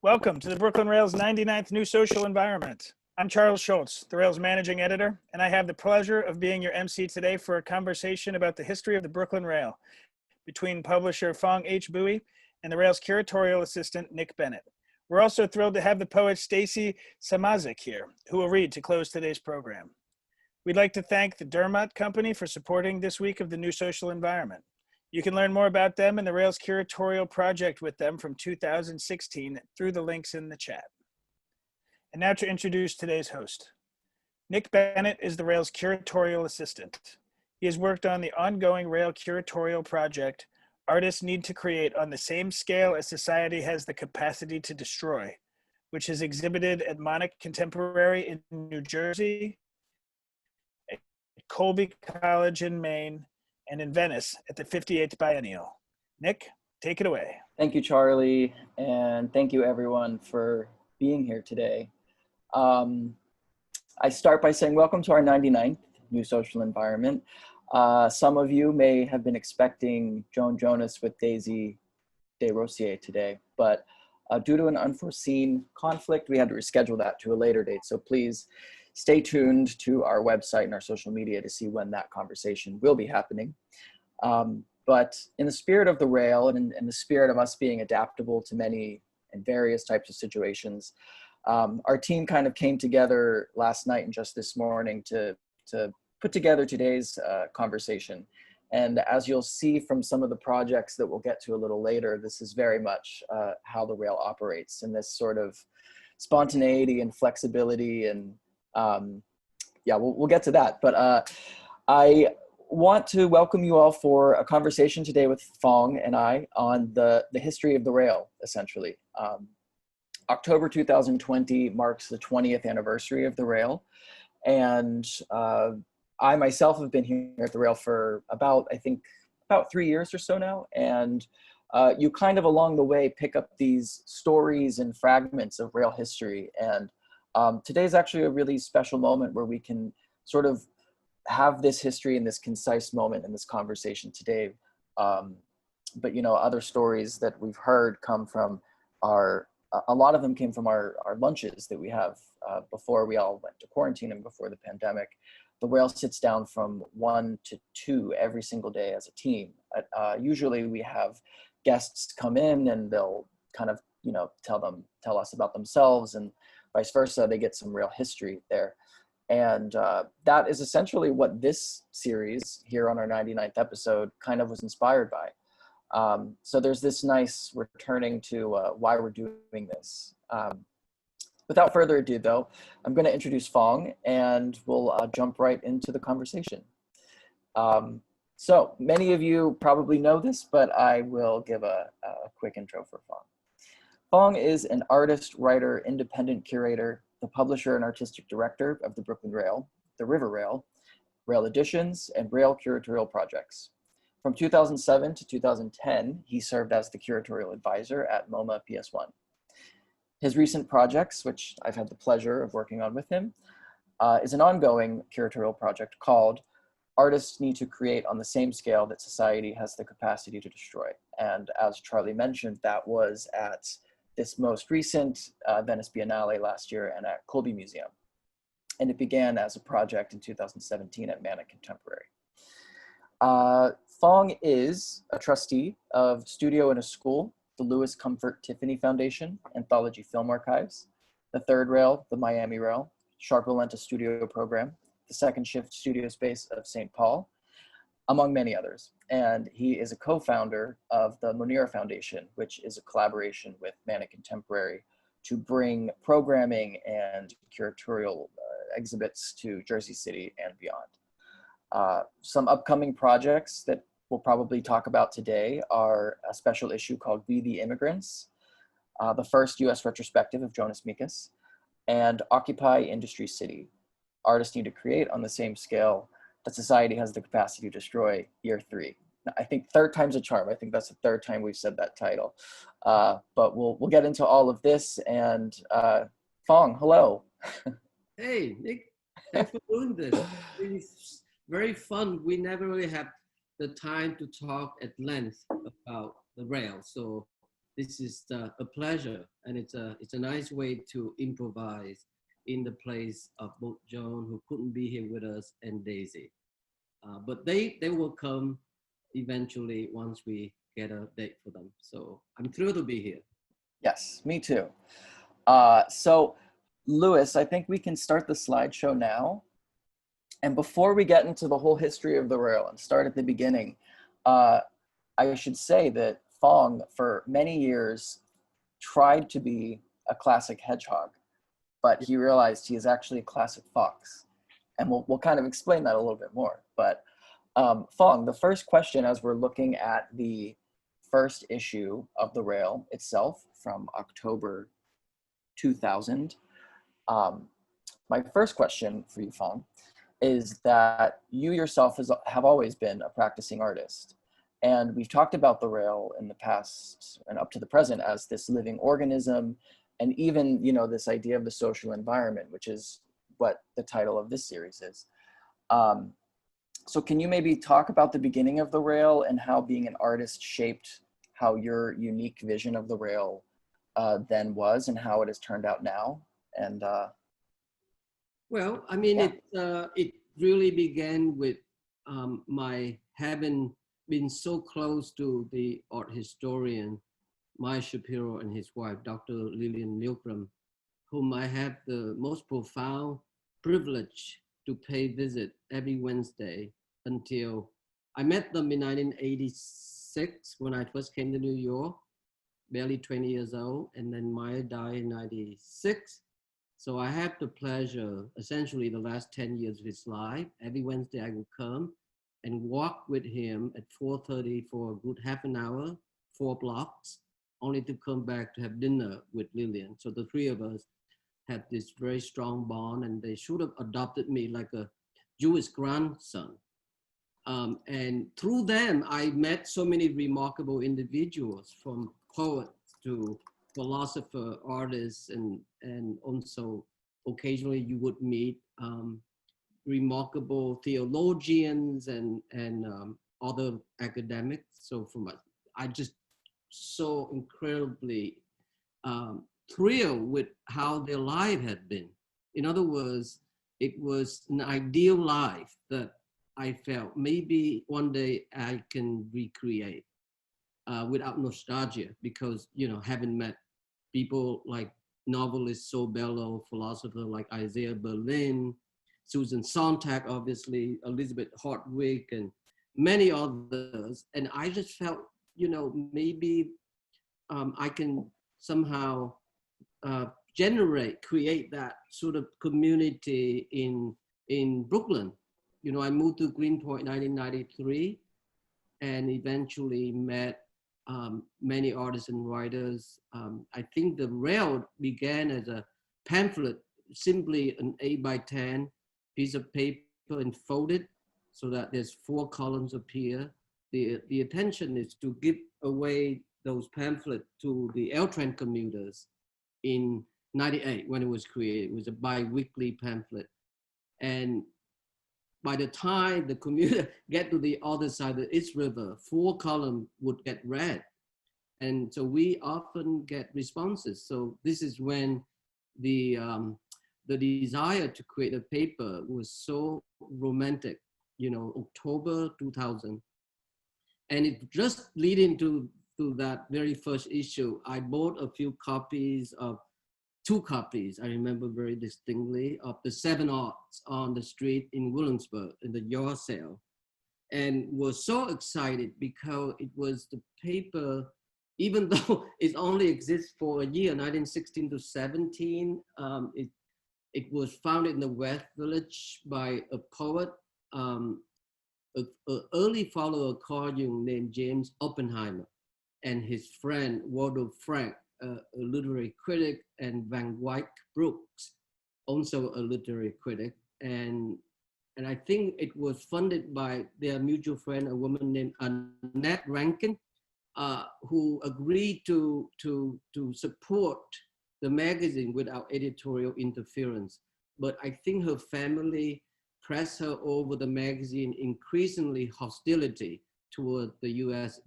Welcome to the Brooklyn Rail's 99th New Social Environment. I'm Charles Schultz, the Rail's managing editor, and I have the pleasure of being your MC today for a conversation about the history of the Brooklyn Rail between publisher Phong H. Bowie and the Rail's curatorial assistant, Nick Bennett. We're also thrilled to have the poet Stacy Samazek here, who will read to close today's program. We'd like to thank the Dermot Company for supporting this week of the New Social Environment. You can learn more about them and the Rail's curatorial project with them from 2016 through the links in the chat. And now to introduce today's host. Nick Bennett is the Rail's curatorial assistant. He has worked on the ongoing Rail curatorial project, Artists Need to Create on the Same Scale as Society Has the Capacity to Destroy, which is exhibited at MoMA Contemporary in New Jersey, at Colby College in Maine, and in Venice at the 58th Biennial. Nick, take it away. Thank you, Charlie, and thank you everyone for being here today. I start by saying welcome to our 99th New Social Environment. Some of you may have been expecting Joan Jonas with Daisy DeRosier today, but due to an unforeseen conflict, we had to reschedule that to a later date. So please stay tuned to our website and our social media to see when that conversation will be happening. But in the spirit of the Rail and in the spirit of us being adaptable to many and various types of situations, our team kind of came together last night and just this morning to put together today's conversation. And as you'll see from some of the projects that we'll get to a little later, this is very much how the Rail operates in this sort of spontaneity and flexibility. And yeah, we'll get to that. But I want to welcome you all for a conversation today with Phong and I on the history of the Rail, essentially. October 2020 marks the 20th anniversary of the Rail. And I myself have been here at the Rail for about 3 years or so now. And you kind of along the way pick up these stories and fragments of Rail history. And today is actually a really special moment where we can sort of have this history in this concise moment in this conversation today. But you know, other stories that we've heard come from a lot of them came from our lunches that we have before we all went to quarantine and before the pandemic. The Rail sits down from 1 to 2 every single day as a team. Usually we have guests come in and they'll kind of, you know, tell us about themselves, and vice versa. They get some Rail history there. And that is essentially what this series here on our 99th episode kind of was inspired by. So there's this nice returning to why we're doing this. Without further ado though, I'm gonna introduce Phong and we'll jump right into the conversation. So many of you probably know this, but I will give a quick intro for Phong. Phong is an artist, writer, independent curator, the publisher and artistic director of the Brooklyn Rail, the River Rail, Rail Editions, and Rail Curatorial Projects. From 2007 to 2010, he served as the Curatorial Advisor at MoMA PS1. His recent projects, which I've had the pleasure of working on with him, is an ongoing curatorial project called Artists Need to Create on the Same Scale that Society Has the Capacity to Destroy. And as Charlie mentioned, that was at this most recent Venice Biennale last year and at Colby Museum. And it began as a project in 2017 at MoMA Contemporary. Phong is a trustee of Studio in a School, the Louis Comfort Tiffany Foundation, Anthology Film Archives, the Third Rail, the Miami Rail, Sharpe-Walentas Studio Program, the Second Shift Studio Space of St. Paul, among many others. And he is a co-founder of the Monira Foundation, which is a collaboration with MoMA Contemporary to bring programming and curatorial exhibits to Jersey City and beyond. Some upcoming projects that we'll probably talk about today are a special issue called We the Immigrants, the first US retrospective of Jonas Mekas, and Occupy Industry City, Artists Need to Create on the Same Scale that Society Has the Capacity to Destroy, Year 3. Now, I think third time's a charm. I think that's the third time we've said that title. But we'll get into all of this. And Phong, hello. Hey, Nick, thanks for doing this. It's very fun. We never really have the time to talk at length about the Rail. So this is a pleasure, and it's a nice way to improvise in the place of both Joan, who couldn't be here with us, and Daisy. But they will come eventually once we get a date for them. So I'm thrilled to be here. Yes, me too. So Louis, I think we can start the slideshow now. And before we get into the whole history of the rail and start at the beginning, I should say that Phong, for many years, tried to be a classic hedgehog, but he realized he is actually a classic fox. And we'll kind of explain that a little bit more. But Phong, the first question, as we're looking at the first issue of the rail itself from October 2000, my first question for you, Phong, is that you yourself have always been a practicing artist. And we've talked about the rail in the past and up to the present as this living organism, and even, you know, this idea of the social environment, which is what the title of this series is. So can you maybe talk about the beginning of the rail and how being an artist shaped how your unique vision of the rail then was and how it has turned out now? And well, I mean, yeah. It really began with my having been so close to the art historian, Maya Shapiro, and his wife, Dr. Lillian Milgram, whom I have the most profound privilege to pay visit every Wednesday until I met them in 1986 when I first came to New York, barely 20 years old, and then Maya died in 96. So I have the pleasure, essentially the last 10 years of his life, every Wednesday I would come and walk with him at 4:30 for a good half an hour, 4 blocks, only to come back to have dinner with Lillian. So the three of us had this very strong bond, and they should have adopted me like a Jewish grandson. And through them, I met so many remarkable individuals, from poets to philosopher, artists, and also occasionally you would meet remarkable theologians and other academics. So I just so incredibly thrilled with how their life had been. In other words, it was an ideal life that I felt maybe one day I can recreate without nostalgia, because, you know, having met people like novelist Saul Bellow, philosopher like Isaiah Berlin, Susan Sontag, obviously, Elizabeth Hartwig, and many others. And I just felt, you know, maybe I can somehow create that sort of community in Brooklyn. You know, I moved to Greenpoint in 1993 and eventually met many artists and writers. I think the rail began as a pamphlet, simply an 8x10 piece of paper and folded so that there's 4 columns appear. The intention is to give away those pamphlets to the L-train commuters in 98 when it was created. It was a bi-weekly pamphlet. And by the time the commuter get to the other side of the East River, 4 columns would get read. And so we often get responses. So this is when the desire to create a paper was so romantic, you know, October 2000. And it just leading to that very first issue, I bought a few copies of 2 copies, I remember very distinctly, of the 7 Arts on the street in Williamsburg in the yard sale, and was so excited because it was the paper, even though it only exists for a year, 1916 to 17, it was founded in the West Village by a poet, an early follower of Carl Jung named James Oppenheimer, and his friend Waldo Frank, a literary critic, and Van Wyck Brooks, also a literary critic. And I think it was funded by their mutual friend, a woman named Annette Rankin, who agreed to support the magazine without editorial interference. But I think her family pressed her over the magazine increasingly hostility toward the US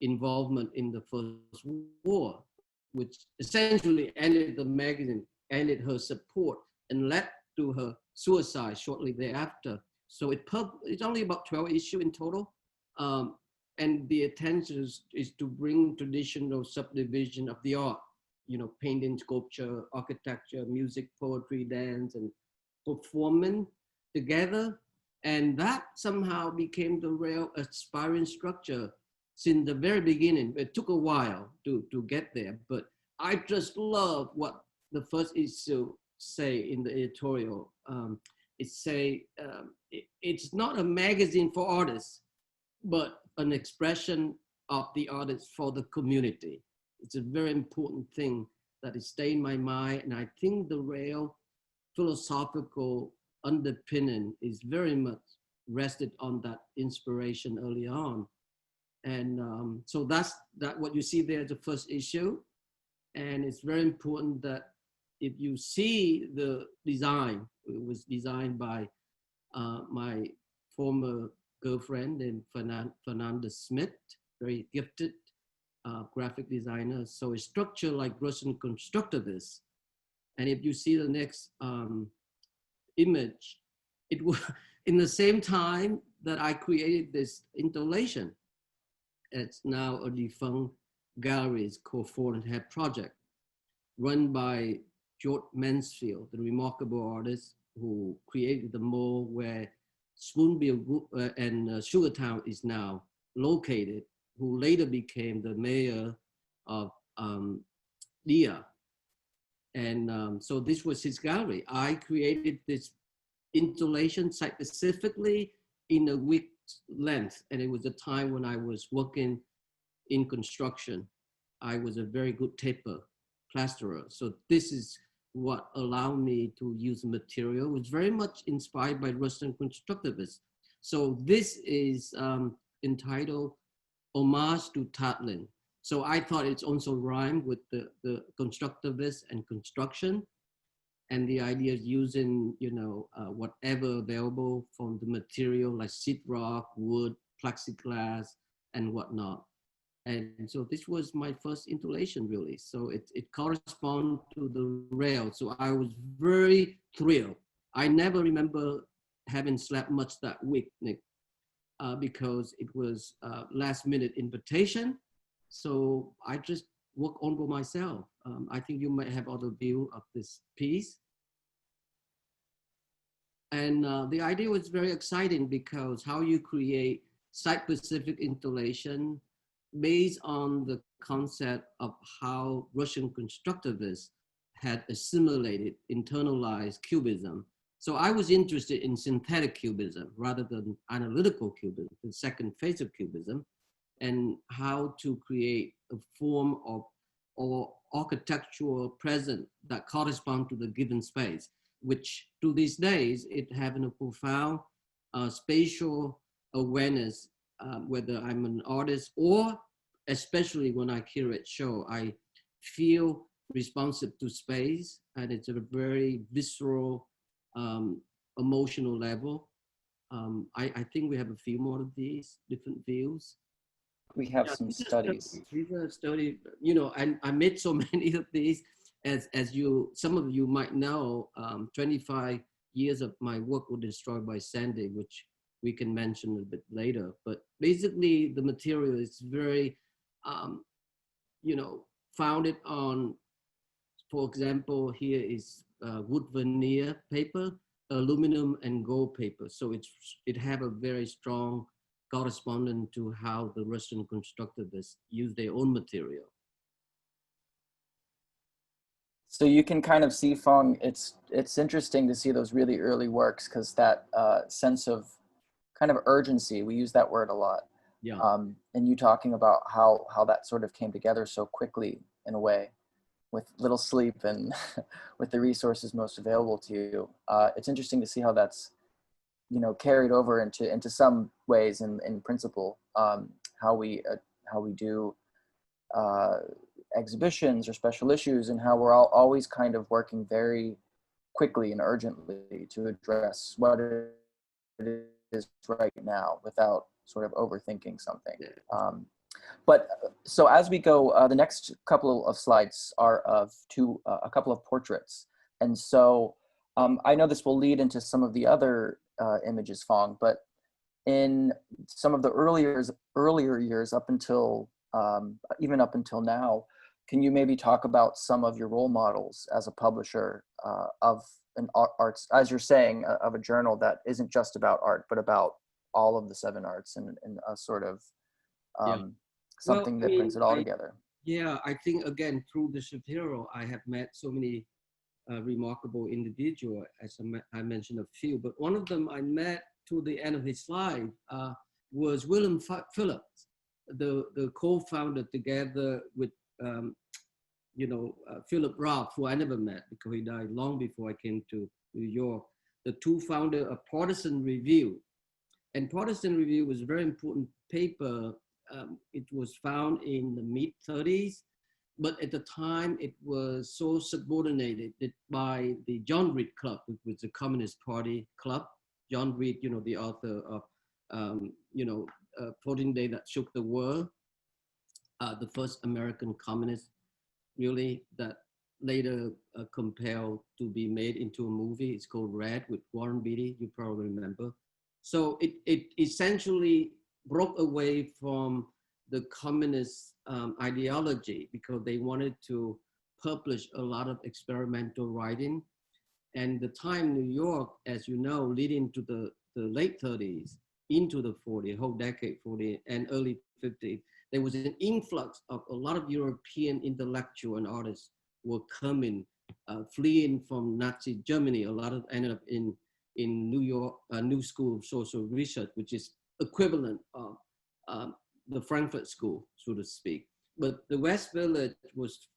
involvement in the First War, which essentially ended the magazine, ended her support, and led to her suicide shortly thereafter. So it's only about 12 issues in total. And the intention is to bring traditional subdivision of the art, you know, painting, sculpture, architecture, music, poetry, dance, and performance together. And that somehow became the real aspiring structure since the very beginning. It took a while to get there, but I just love what the first issue say in the editorial. It's not a magazine for artists, but an expression of the artist for the community. It's a very important thing that is staying in my mind. And I think the real philosophical underpinning is very much rested on that inspiration early on. And so that's what you see there, the first issue. And it's very important that if you see the design, it was designed by my former girlfriend named Fernanda Smith, very gifted graphic designer. So it's structured like Russian constructivists. And if you see the next image, it was in the same time that I created this installation. It's now a defunct gallery's called 4.5 Project, run by George Mansfield, the remarkable artist who created the mall where Spoonbill and Sugartown is now located, who later became the mayor of Dia. And so this was his gallery. I created this installation site specifically in a week's length. And it was a time when I was working in construction. I was a very good taper, plasterer. So this is what allowed me to use material. It was very much inspired by Russian constructivists. So this is entitled Homage to Tatlin. So I thought it's also rhymed with the constructivist and construction. And the idea is using, you know, whatever available from the material like sheetrock, wood, plexiglass, and whatnot. And so this was my first installation, really. So it corresponds to the rail. So I was very thrilled. I never remember having slept much that week, Nick, because it was last minute invitation. So I just worked on by myself. I think you might have other view of this piece. And the idea was very exciting because how you create site-specific installation based on the concept of how Russian constructivists had assimilated, internalized Cubism. So I was interested in synthetic Cubism rather than analytical Cubism, the second phase of Cubism, and how to create a form of or architectural present that correspond to the given space, which to these days, it having a profound spatial awareness, whether I'm an artist or especially when I curate show, I feel responsive to space, and it's a very visceral, emotional level. I think we have a few more of these different views. We have some studies. These are studies, you know, and I made so many of these, as some of you might know, 25 years of my work were destroyed by Sandy, which we can mention a bit later. But basically, the material is very, you know, founded on, for example, here is wood veneer paper, aluminum and gold paper. So it have a very strong correspondence to how the Russian constructivists use their own material. So you can kind of see, Phong, it's interesting to see those really early works because that sense of kind of urgency, we use that word a lot. Yeah. And you talking about how that sort of came together so quickly in a way, with little sleep and with the resources most available to you. It's interesting to see how that's, you know, carried over into some ways in principle, how we do exhibitions or special issues, and how we're always kind of working very quickly and urgently to address what it is right now without sort of overthinking something. But so as we go, the next couple of slides are of a couple of portraits. And so I know this will lead into some of the other images, Phong, but in some of the earlier years up until, even up until now, can you maybe talk about some of your role models as a publisher of an arts, as you're saying, of a journal that isn't just about art, but about all of the 7 arts and a sort of something that brings it all together? Yeah, I think again, through the Shapiro, I have met so many remarkable individuals, as I mentioned a few, but one of them I met to the end of his life was Willem Phillips, the co-founder together with Philip Roth, who I never met because he died long before I came to New York. The two founders of Partisan Review. And Partisan Review was a very important paper. It was found in the mid-30s, but at the time it was so subordinated by the John Reed Club, which was the Communist Party club. John Reed, the author of 14 Days That Shook the World, the first American communist, really, that later compelled to be made into a movie. It's called Red with Warren Beatty, you probably remember. So it essentially broke away from the communist ideology because they wanted to publish a lot of experimental writing. And the time New York, as you know, leading to the late 30s, into the 40s, whole decade 40 and early 50s, there was an influx of a lot of European intellectual and artists were coming, fleeing from Nazi Germany. A lot of ended up in New York, New School of Social Research, which is equivalent of the Frankfurt School, so to speak. But the West Village was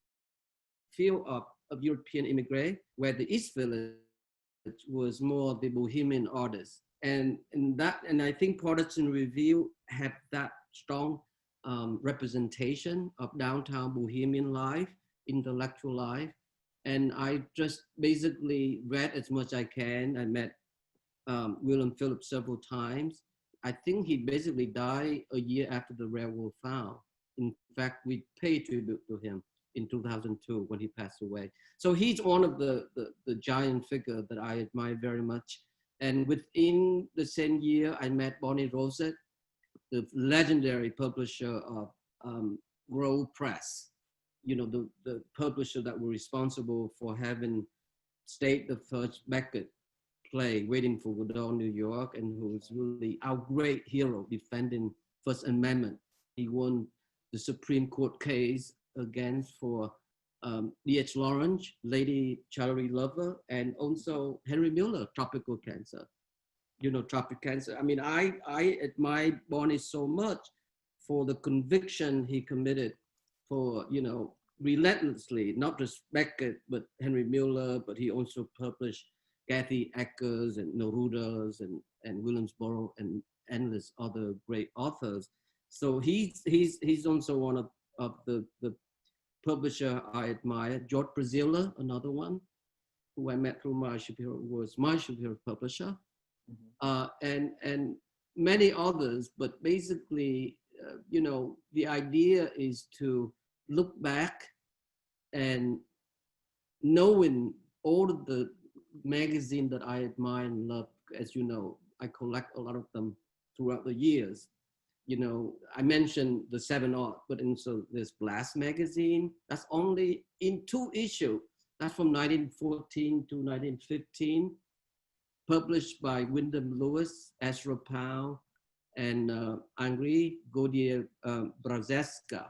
filled up of European immigrants, where the East Village was more the Bohemian artists. And I think Partisan Review had that strong representation of downtown Bohemian life, intellectual life. And I just basically read as much as I can. I met Willem Phillips several times. I think he basically died a year after the railroad found. In fact, we paid tribute to him in 2002 when he passed away. So he's one of the giant figure that I admire very much. And within the same year, I met Bonnie Rosette, the legendary publisher of Grove Press, the publisher that were responsible for having staged the first Beckett play, Waiting for Godot, New York, and who was really our great hero defending First Amendment. He won the Supreme Court case against for D.H. Lawrence, Lady Charity Lover, and also Henry Miller, tropical cancer. Tropical cancer. I mean, I admire Bonnie so much for the conviction he committed for, relentlessly, not just Beckett, but Henry Miller, but he also published Kathy Eckers and Neruda's and Williamsboro and endless other great authors. So he's also one of the publisher I admire. George Braziller, another one, who I met through my Shapiro, was my Shapiro publisher. And many others, but basically, the idea is to look back and knowing all of the magazines that I admire and love. As you know, I collect a lot of them throughout the years. I mentioned the 7 Art, but also this Blast magazine, that's only in 2 issues. That's from 1914 to 1915. Published by Wyndham Lewis, Ezra Pound, and Henri Gaudier Brazeska.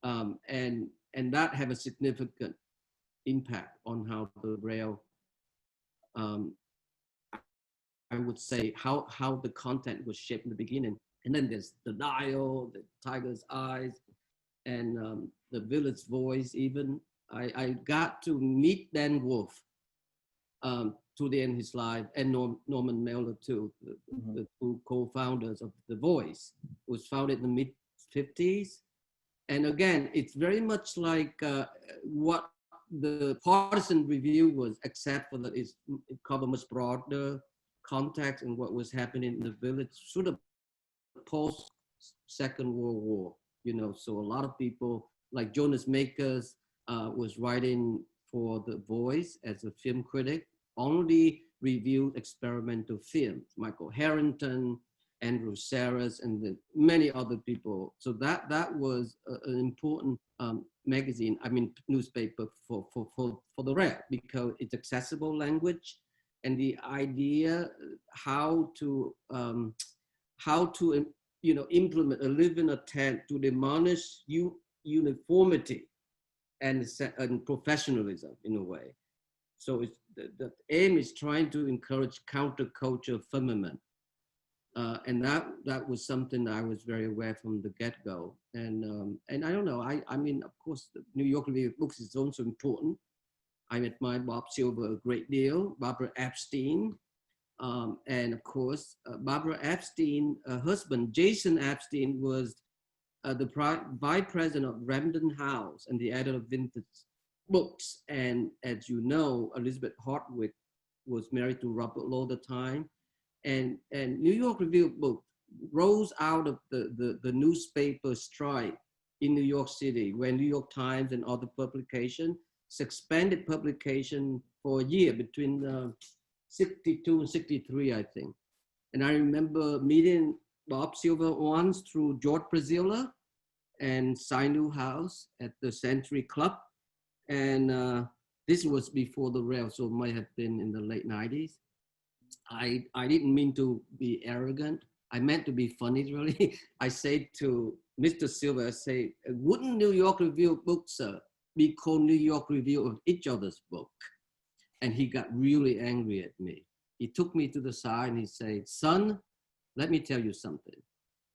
And that have a significant impact on how the rail, I would say, how the content was shaped in the beginning. And then there's the Dial, the Tiger's Eyes, and the Village Voice even. I got to meet Dan Wolfe to the end of his life, and Norman Mailer too, the 2 co-founders of The Voice. It was founded in the mid-50s. And again, it's very much like what the Partisan Review was, except for that it covered much broader context and what was happening in the village, sort of post-Second World War. you know, so a lot of people like Jonas Makers was writing for The Voice as a film critic, only reviewed experimental films, Michael Harrington, Andrew Saras, and many other people. So that was an important magazine, I mean, newspaper for the rare, because it's accessible language, and the idea how to you know, implement a living attempt to demolish uniformity and professionalism in a way. So it's, the aim is trying to encourage counterculture firmament. And that was something I was very aware from the get-go. And I don't know, I mean, of course, the New York Review of Books is also important. I admire Bob Silver a great deal, Barbara Epstein, and of course, Barbara Epstein, her husband, Jason Epstein, was the vice president of Random House and the editor of Vintage Books. And as you know, Elizabeth Hardwick was married to Robert Lowe at the time. And New York Review of Books rose out of the newspaper strike in New York City, where New York Times and other publications suspended publication for a year between 62 and 63, I think. And I remember meeting Bob Silver once through George Brazilla and Cy Newhouse at the Century Club. And this was before the rail, so it might have been in the late 90s. I didn't mean to be arrogant. I meant to be funny, really. I said to Mr. Silver, I say, wouldn't New York Review of Books be called New York Review of each other's book? And he got really angry at me. He took me to the side and he said, son, let me tell you something.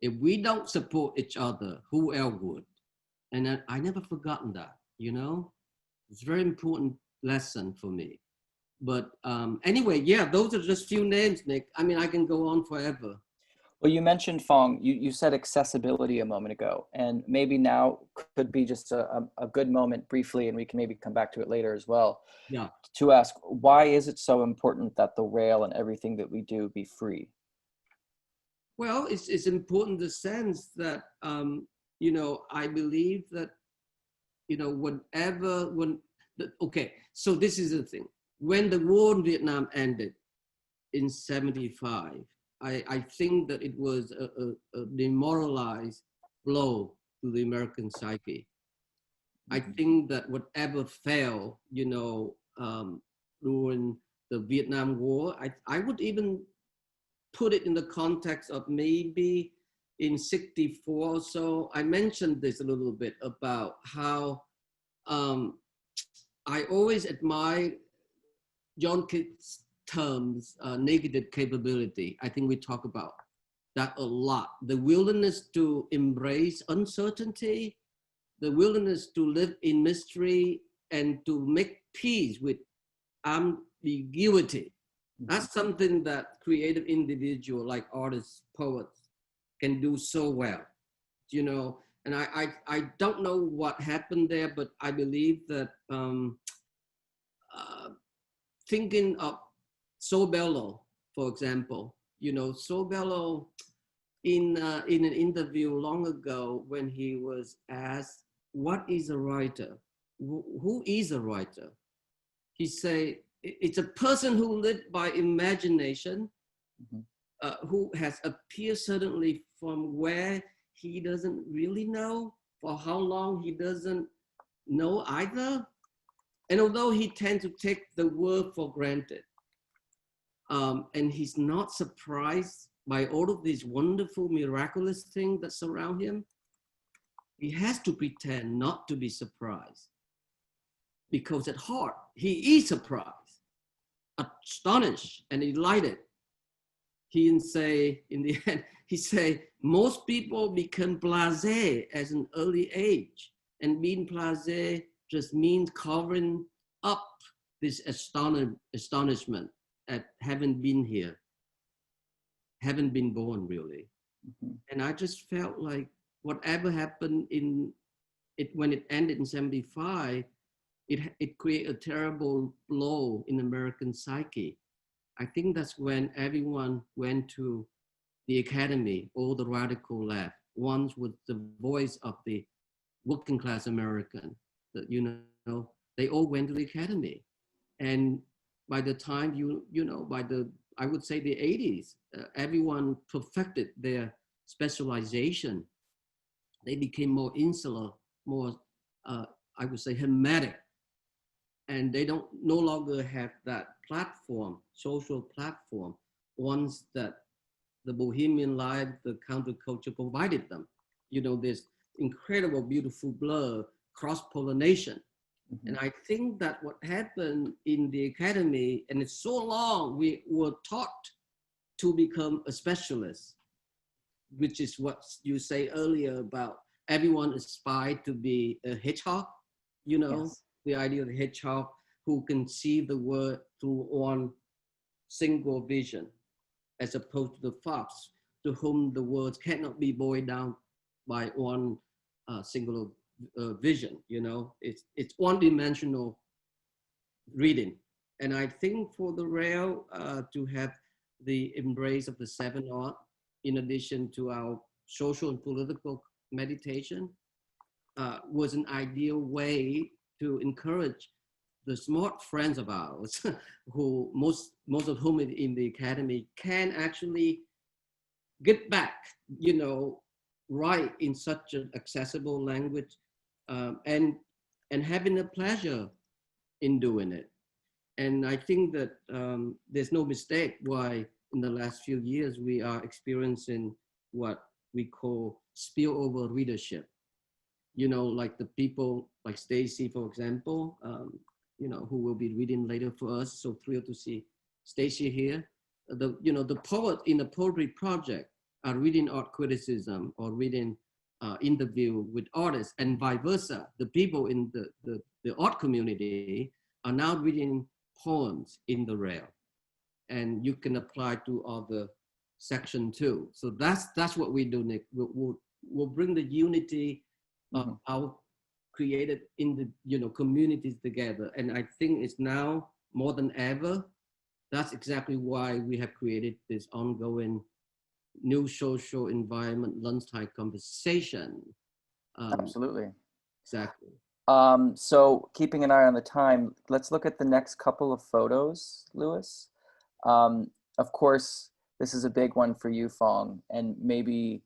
If we don't support each other, who else would? And I never forgotten that, you know? It's a very important lesson for me. But anyway, yeah, those are just few names, Nick. I mean, I can go on forever. Well, you mentioned, Phong, you said accessibility a moment ago, and maybe now could be just a good moment briefly, and we can maybe come back to it later as well. Yeah. To ask, why is it so important that the rail and everything that we do be free? Well, it's important in the sense that, you know, I believe that, you know, okay, so this is the thing. When the war in Vietnam ended in 75, I think that it was a demoralized blow to the American psyche. I think that whatever fell, you know, during the Vietnam War, I would even put it in the context of maybe in 64 or so. I mentioned this a little bit about how I always admire John Kidd's terms, negative capability. I think we talk about that a lot. The willingness to embrace uncertainty, the willingness to live in mystery, and to make peace with ambiguity. That's something that creative individual like artists, poets can do so well, you know. And I don't know what happened there, but I believe that thinking of Sobello, for example, you know, Sobello in an interview long ago when he was asked, what is a writer? Who is a writer? He said, it's a person who lived by imagination, who has appeared suddenly from where he doesn't really know, for how long he doesn't know either. And although he tends to take the world for granted, and he's not surprised by all of these wonderful, miraculous things that surround him, he has to pretend not to be surprised. Because at heart, he is surprised, astonished, and delighted. He can say, in the end, he say, most people become blasé at an early age, and being blasé just means covering up this astonishment at having been here, haven't been born really. And I just felt like whatever happened when it ended in 75, it created a terrible blow in American psyche. I think that's when everyone went to the academy, all the radical left, once was the voice of the working class American. That, you know, they all went to the academy. And by the time, by the, I would say the 80s, everyone perfected their specialization. They became more insular, more, I would say, hermetic. And they don't no longer have that platform, social platform, ones that the bohemian life, the counterculture provided them. You know, this incredible, beautiful blur, cross-pollination. Mm-hmm. And I think that what happened in the academy, and it's so long, we were taught to become a specialist, which is what you say earlier about everyone aspired to be a hedgehog, you know, yes. The idea of the hedgehog who can see the world through one single vision, as opposed to the fox to whom the words cannot be boiled down by one single vision, you know, it's one-dimensional reading. And I think for the rail to have the embrace of the 7 art, in addition to our social and political meditation, was an ideal way to encourage the smart friends of ours, who most of whom in the academy can actually get back, you know, write in such an accessible language, and having a pleasure in doing it. And I think that there's no mistake why in the last few years we are experiencing what we call spillover readership. You know, like the people like Stacy, for example, you know, who will be reading later for us. So thrilled to see Stacy here. The poet in the poetry project are reading art criticism or reading interview with artists, and vice versa. The people in the art community are now reading poems in the rail, and you can apply to other section too. So that's what we do, Nick. We'll bring the unity of our created in the, you know, communities together. And I think it's now more than ever. That's exactly why we have created this ongoing new social environment lunchtime conversation. Absolutely. Exactly. So keeping an eye on the time, let's look at the next couple of photos, Louis. Of course, this is a big one for you, Phong, and maybe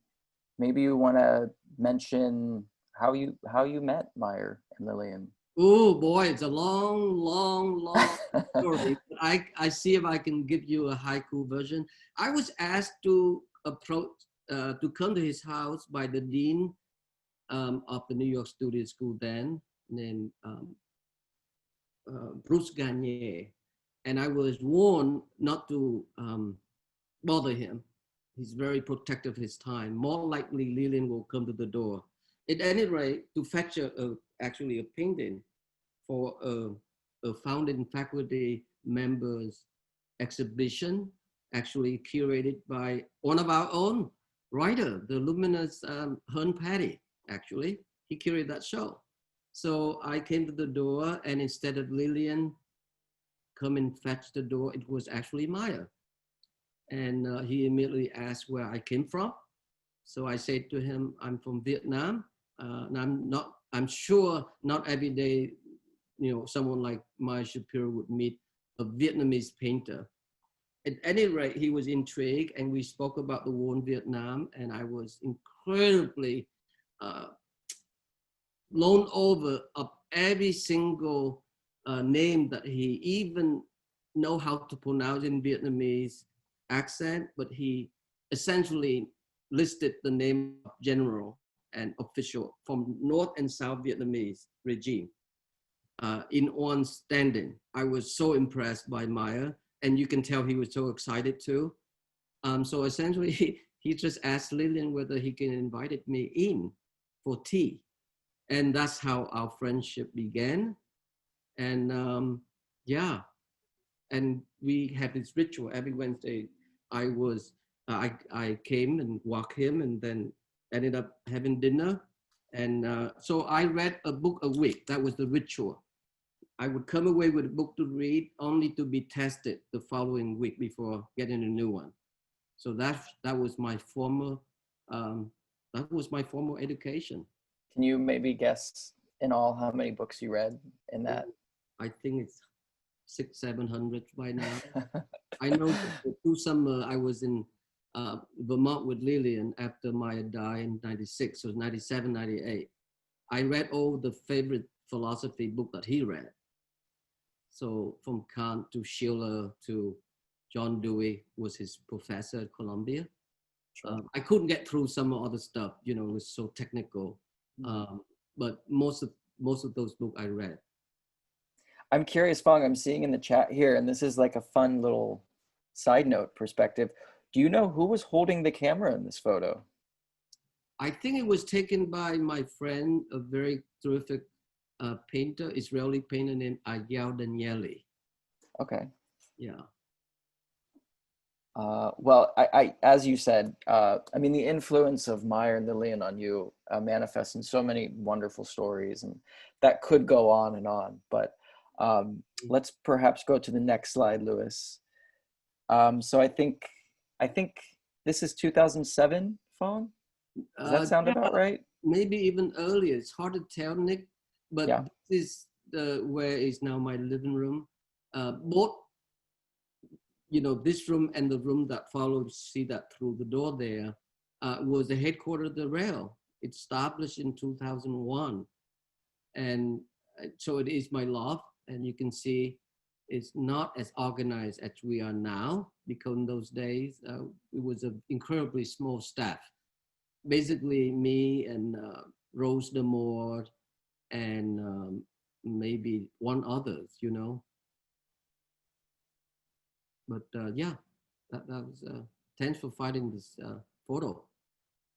you want to mention how you met Meyer and Lillian. Oh boy, it's a long story. I see if I can give you a haiku version. I was asked to approach, to come to his house by the dean of the New York Studio School then, named Bruce Gagne. And I was warned not to bother him. He's very protective of his time. More likely Lillian will come to the door. At any rate, to fetch actually a painting for a founding faculty members exhibition, actually curated by one of our own writer, the luminous Hearn Patty, actually. He curated that show. So I came to the door, and instead of Lillian come and fetch the door, it was actually Meyer. And he immediately asked where I came from. So I said to him, I'm from Vietnam. And I'm sure not every day, you know, someone like Meyer Shapiro would meet a Vietnamese painter. At any rate, he was intrigued, and we spoke about the war in Vietnam, and I was incredibly blown over of every single name that he even know how to pronounce in Vietnamese accent, but he essentially listed the name of general and official from North and South Vietnamese regime in one standing. I was so impressed by Meyer, and you can tell he was so excited too. So essentially, he just asked Lillian whether he can invite me in for tea. And that's how our friendship began. And yeah, and we had this ritual every Wednesday. I came and walked him, and then ended up having dinner. And so I read a book a week. That was the ritual. I would come away with a book to read, only to be tested the following week before getting a new one. So that was my former That was my formal education. Can you maybe guess in all how many books you read in that? I think it's 600-700 by now. I know that the 2 summer I was in Vermont with Lillian after Maya died in 96, so 97, 98. I read all the favorite philosophy book that he read. So from Kant to Schiller to John Dewey was his professor at Columbia. Sure. I couldn't get through some other stuff, you know, it was so technical. But most of those books I read. I'm curious, Phong, I'm seeing in the chat here, and this is like a fun little side note perspective. Do you know who was holding the camera in this photo? I think it was taken by my friend, a very terrific painter, Israeli painter named Ayal Danieli. Okay. Yeah. Well, I as you said, I mean, the influence of Meyer and Lillian on you manifests in so many wonderful stories, and that could go on and on. But let's perhaps go to the next slide, Louis. So I think this is 2007, Phong? Does that sound about right? Maybe even earlier. It's hard to tell, Nick. But yeah. This is where is now my living room. Both, you know, this room and the room that follows, see that through the door there, was the headquarters of the rail. It's established in 2001. And so it is my loft, and you can see it's not as organized as we are now, because in those days, it was an incredibly small staff. Basically me and Rose DeMore and maybe one others, you know. But yeah, that was, thanks for finding this photo.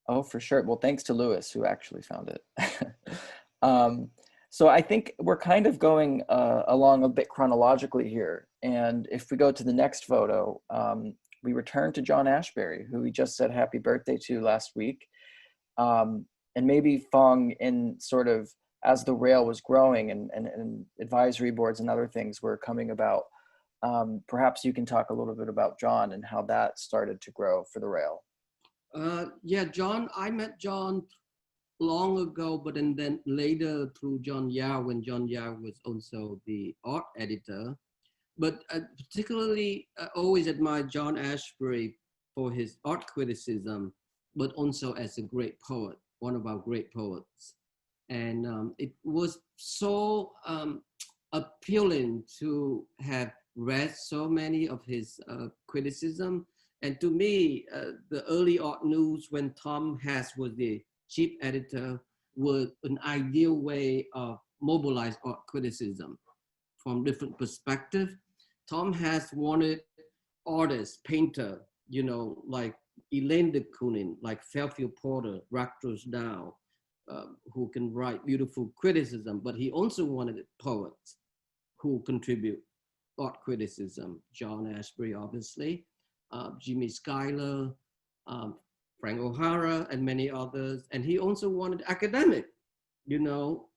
Oh, for sure. Well, thanks to Louis, who actually found it. So I think we're kind of going along a bit chronologically here. And if we go to the next photo, we return to John Ashbery, who we just said happy birthday to last week. And maybe Phong, in sort of as the rail was growing and advisory boards and other things were coming about, perhaps you can talk a little bit about John and how that started to grow for the rail. Yeah, John, I met John long ago, but and then later through John Yao, when John Yao was also the art editor. But particularly always admired John Ashbery for his art criticism, but also as a great poet, one of our great poets. And it was so appealing to have read so many of his criticism. And to me, the early art news when Tom H was the chief editor was an ideal way of mobilize art criticism from different perspectives. Tom H wanted artists, painter, you know, like Elaine de Kooning, like Fairfield Porter, Ractors Dow, who can write beautiful criticism, but he also wanted poets who contribute art criticism. John Ashbery, obviously, Jimmy Schuyler, Frank O'Hara, and many others. And he also wanted academic, you know,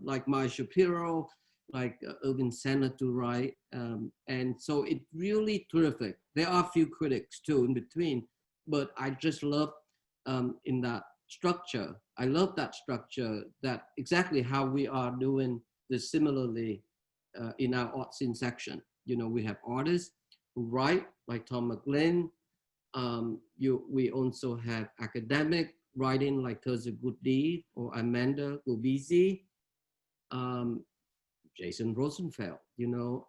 like Maya Shapiro, like Irving Senna to write. And so it's really terrific. There are a few critics too in between, but I just love in that structure. I love that structure, that exactly how we are doing this similarly in our art scene section. You know, we have artists who write like Tom McGlynn. We also have academic writing like Teresa Gooddeed or Amanda Gubisi, Jason Rosenfeld, you know,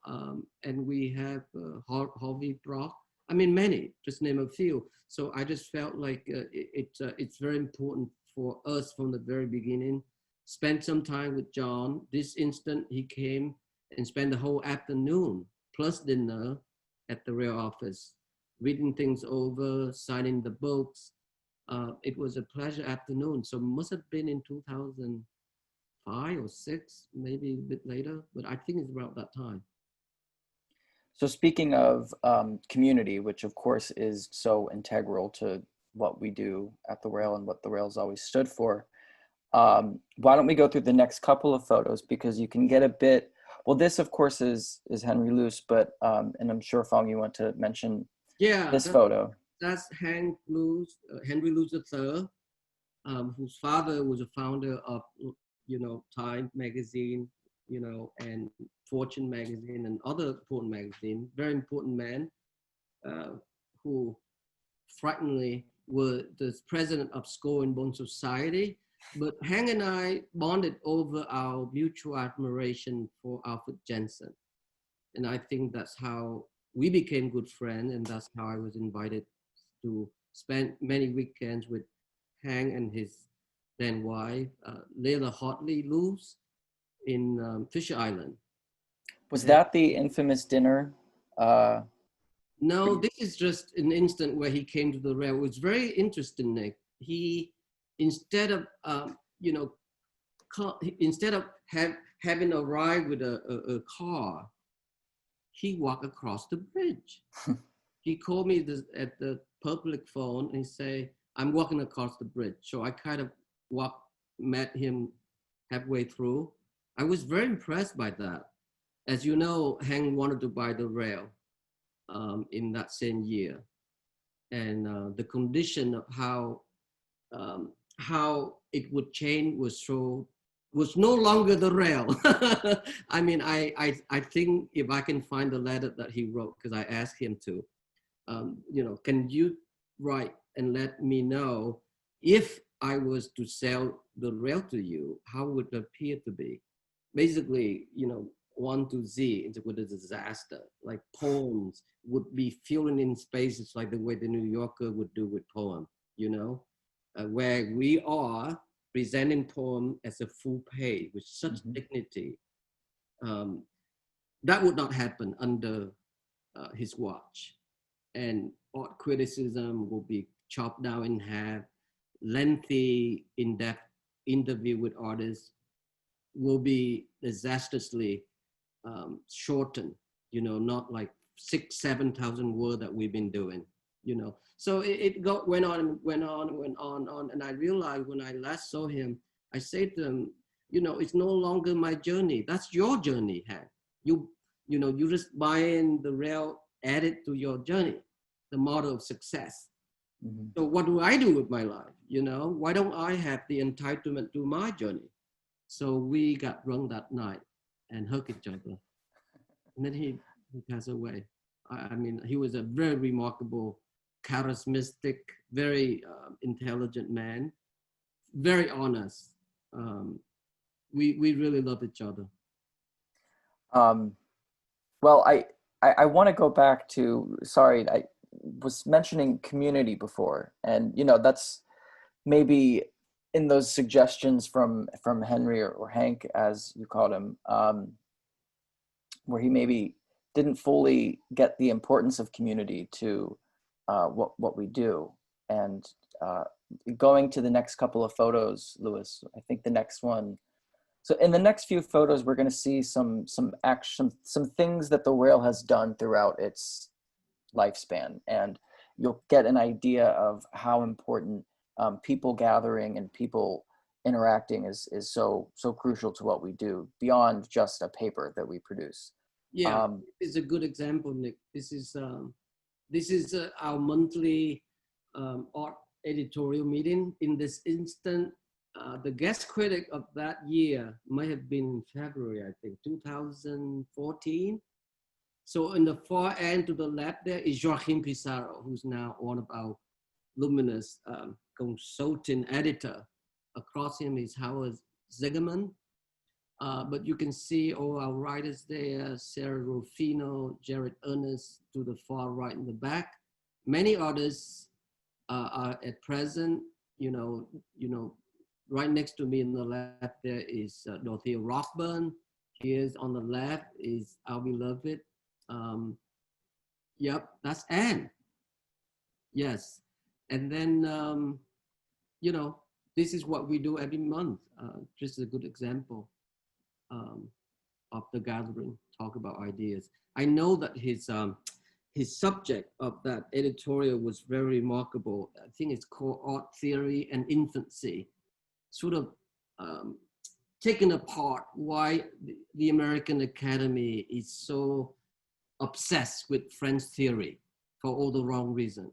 and we have Harvey Brock. I mean, many, just name a few. So I just felt like it's very important for us from the very beginning. Spend some time with John. This instant, he came and spent the whole afternoon plus dinner at the rail office, reading things over, signing the books. It was a pleasure afternoon. So must have been in 2005 or 6, maybe a bit later, but I think it's about that time. So speaking of community, which of course is so integral to what we do at the rail and what the rail's always stood for, why don't we go through the next couple of photos, because you can get a bit, well, this of course is Henry Luce, but, and I'm sure Phong, you want to mention this photo. That's Henry Luce III. whose father was a founder of, Time magazine, and Fortune magazine and other important magazines, very important man, who frighteningly were the president of Skull and Bone Society. But Hank and I bonded over our mutual admiration for Alfred Jensen. And I think that's how we became good friends, and that's how I was invited to spend many weekends with Hank and his then wife, Layla Hotley Luz, in Fisher Island. Was that the infamous dinner? No, this is just an instant where he came to the rail. It was very interesting, Nick. He, instead of, having arrived with a car, he walked across the bridge. He called me at the public phone and he said, I'm walking across the bridge. So I kind of met him halfway through. I was very impressed by that. As you know, Hank wanted to buy the rail in that same year. And the condition of how it would change was no longer the rail. I mean, I think if I can find the letter that he wrote, because I asked him to, can you write and let me know if I was to sell the rail to you, how would it appear to be? Basically, 1 to Z, it was a disaster. Like poems would be filling in spaces like the way the New Yorker would do with poem, where we are presenting poem as a full page with such dignity. That would not happen under his watch. And art criticism will be chopped down in half. Lengthy, in-depth interview with artists will be disastrously shortened, not like 6,000-7,000 words that we've been doing, So it went on, and I realized when I last saw him, I said to him, it's no longer my journey. That's your journey, Hank. You just buying the rail added to your journey, the model of success. So what do I do with my life? Why don't I have the entitlement to my journey? So we got drunk that night and hugged each other. And then he passed away. I mean, he was a very remarkable, charismatic, very intelligent man, very honest. We really love each other. Well, I want to go back to, sorry, I was mentioning community before, and that's maybe in those suggestions from Henry or Hank, as you called him, where he maybe didn't fully get the importance of community to what we do. And going to the next couple of photos, Louis, I think the next one. So in the next few photos, we're going to see some action, some things that the rail has done throughout its lifespan, and you'll get an idea of how important people gathering and people interacting is so crucial to what we do beyond just a paper that we produce. Yeah, it's a good example, Nick. This is our monthly art editorial meeting. In this instant, the guest critic of that year might have been February, I think, 2014. So in the far end to the left there is Joaquin Pizarro, who's now one of our luminous consulting editor. Across him is Howard Zigerman. But you can see all our writers there, Sarah Rufino, Jared Ernest to the far right in the back. Many artists are at present, right next to me in the left there is Dorothea Rockburn. Here's on the left is our beloved. Yep, that's Anne. Yes. And then, this is what we do every month. Just a good example of the gathering, talk about ideas. I know that his subject of that editorial was very remarkable. I think it's called Art Theory and Infancy, sort of taking apart why the American Academy is so obsessed with French theory for all the wrong reason.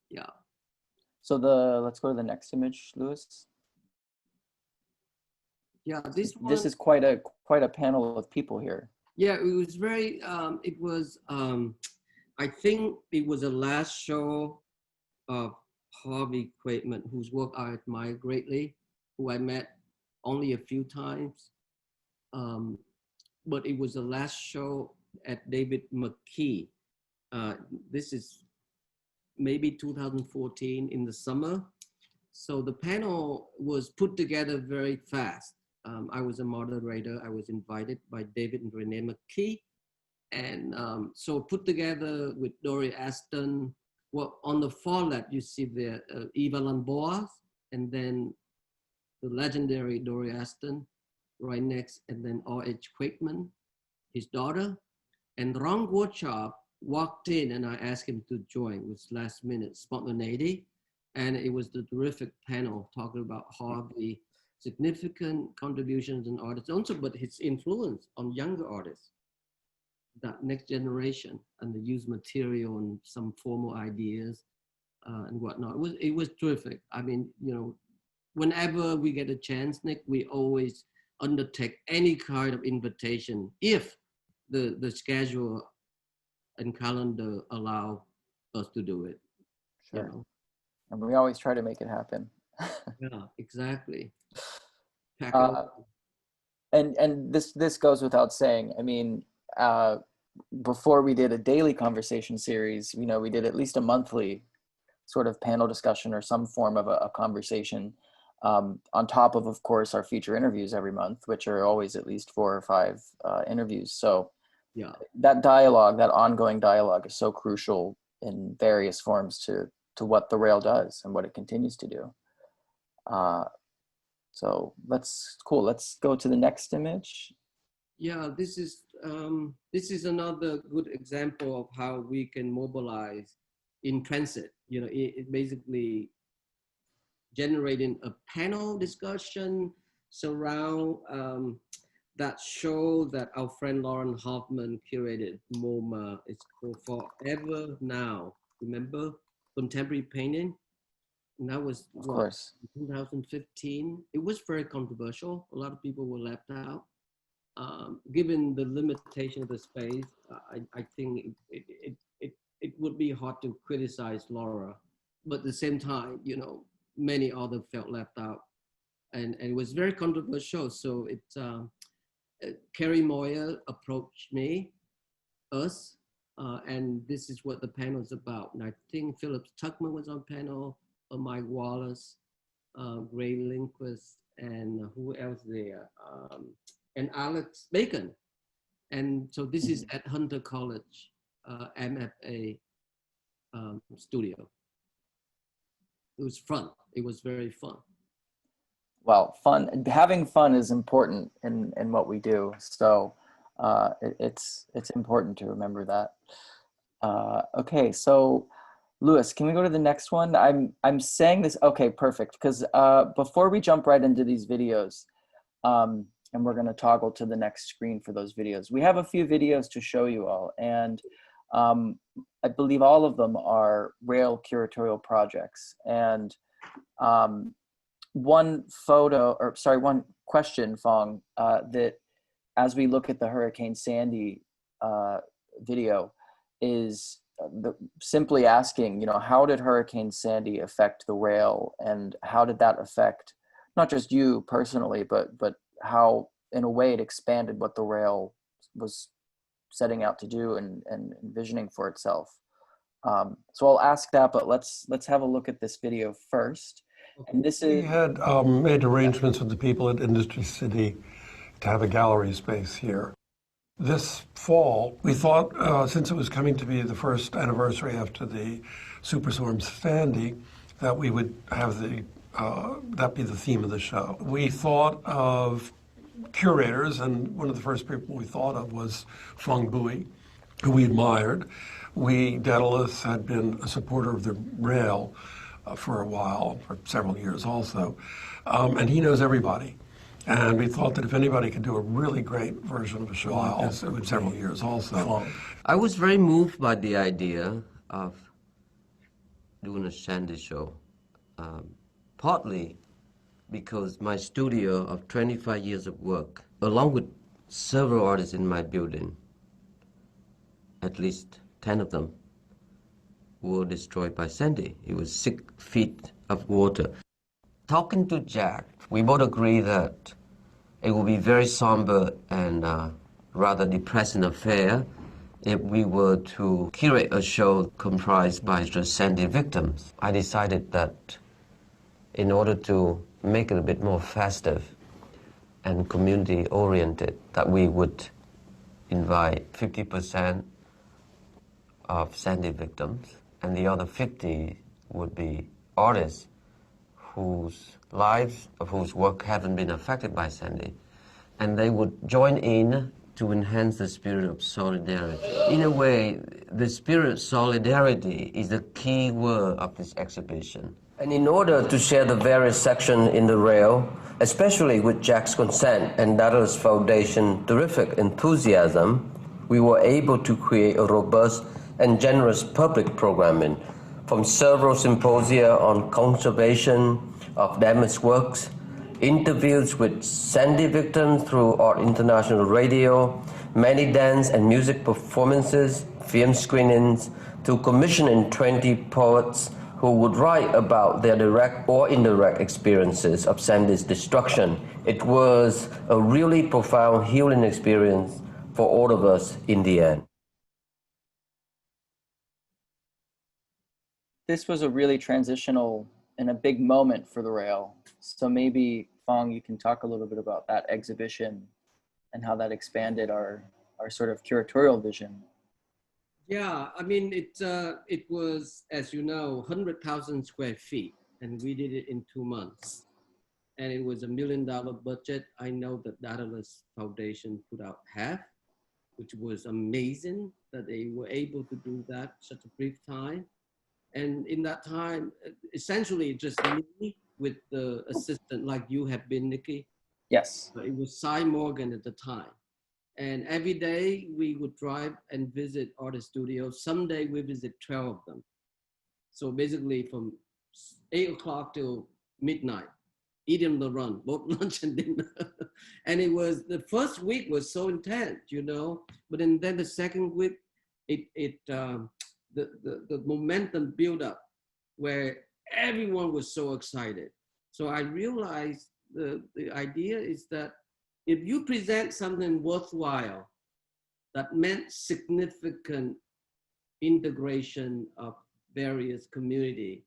Yeah. So let's go to the next image, Louis. Yeah, this is quite a panel of people here. Yeah, it was very, I think it was the last show of Harvey Quaitman, whose work I admire greatly, who I met only a few times. But it was the last show at David McKee. This is maybe 2014 in the summer. So the panel was put together very fast. I was a moderator. I was invited by David and Renee McKee. And so put together with Dory Aston. Well, on the far left, you see the Eva Lamboas, and then the legendary Dory Aston right next, and then R.H. Quaitman, his daughter. And Ron Gorchab walked in and I asked him to join. It was last minute spontaneity. And it was the terrific panel talking about Harvey, significant contributions in artists, also, but his influence on younger artists, that next generation, and the use material and some formal ideas and whatnot. It was terrific. I mean, you know, whenever we get a chance, Nick, we always undertake any kind of invitation if the schedule and calendar allow us to do it. Sure. You know? And we always try to make it happen. Yeah, exactly. And this goes without saying. I mean, before we did a daily conversation series, you know, we did at least a monthly sort of panel discussion or some form of a conversation on top of course, our feature interviews every month, which are always at least 4 or 5 interviews. So yeah, that dialogue, that ongoing dialogue is so crucial in various forms to what the rail does and what it continues to do. So let's go to the next image. Yeah, this is another good example of how we can mobilize in transit. You know, it basically generating a panel discussion surround that show that our friend Lauren Hoffman curated, MoMA. It's called Forever Now. Remember? Contemporary painting. And that was, of course, 2015. It was very controversial. A lot of people were left out. Given the limitation of the space, I think it would be hard to criticize Laura. But at the same time, you know, many others felt left out. And it was very controversial. So it's, Carrie Moyer approached us, and this is what the panel is about. And I think Phillips Tuckman was on panel, Mike Wallace, Gray Lindquist, and who else there? And Alex Bacon. And so this is at Hunter College, MFA studio. It was fun. It was very fun. Well, having fun is important in what we do. So it's important to remember that. Okay, so Louis, can we go to the next one? I'm saying this, okay, perfect. Because before we jump right into these videos, and we're gonna toggle to the next screen for those videos. We have a few videos to show you all, and I believe all of them are rail curatorial projects. And one question, Phong, that as we look at the Hurricane Sandy video is simply asking, you know, how did Hurricane Sandy affect the rail, and how did that affect not just you personally, but how in a way it expanded what the rail was setting out to do and envisioning for itself. So I'll ask that, but let's have a look at this video first. And this is, we had made arrangements with the people at Industry City to have a gallery space here. This fall, we thought, since it was coming to be the first anniversary after the Superstorm Sandy, that we would have that be the theme of the show. We thought of curators, and one of the first people we thought of was Fong Bui, who we admired. Daedalus had been a supporter of the rail for a while, for several years also, and he knows everybody. And we thought that if anybody could do a really great version of a show, it would several years also. I was very moved by the idea of doing a Sandy show. partly because my studio of 25 years of work, along with several artists in my building, at least 10 of them, were destroyed by Sandy. It was 6 feet of water. Talking to Jack, we both agree that it will be very somber and rather depressing affair if we were to curate a show comprised by just Sandy victims. I decided that in order to make it a bit more festive and community-oriented, that we would invite 50% of Sandy victims, and the other 50 would be artists whose lives, of whose work haven't been affected by Sandy, and they would join in to enhance the spirit of solidarity. In a way, the spirit of solidarity is the key word of this exhibition. And in order to share the various sections in the rail, especially with Jack's consent and Daedalus Foundation's terrific enthusiasm, we were able to create a robust and generous public programming, from several symposia on conservation of damaged works, interviews with Sandy victims through Art International Radio, many dance and music performances, film screenings, to commissioning 20 poets who would write about their direct or indirect experiences of Sandy's destruction. It was a really profound healing experience for all of us in the end. This was a really transitional and a big moment for the rail. So maybe, Phong, you can talk a little bit about that exhibition and how that expanded our sort of curatorial vision. Yeah, I mean, it was, as you know, 100,000 square feet, and we did it in 2 months. And it was $1 million budget. I know that Daedalus Foundation put out half, which was amazing that they were able to do that such a brief time. And in that time, essentially just me with the assistant like you have been, Nikki. Yes. It was Cy Morgan at the time. And every day we would drive and visit artist studios. Someday we visit 12 of them. So basically from 8 o'clock till midnight, eating the run, both lunch and dinner. And it was, the first week was so intense, you know, but then the second week, the momentum built up where everyone was so excited. So I realized the idea is that if you present something worthwhile that meant significant integration of various community,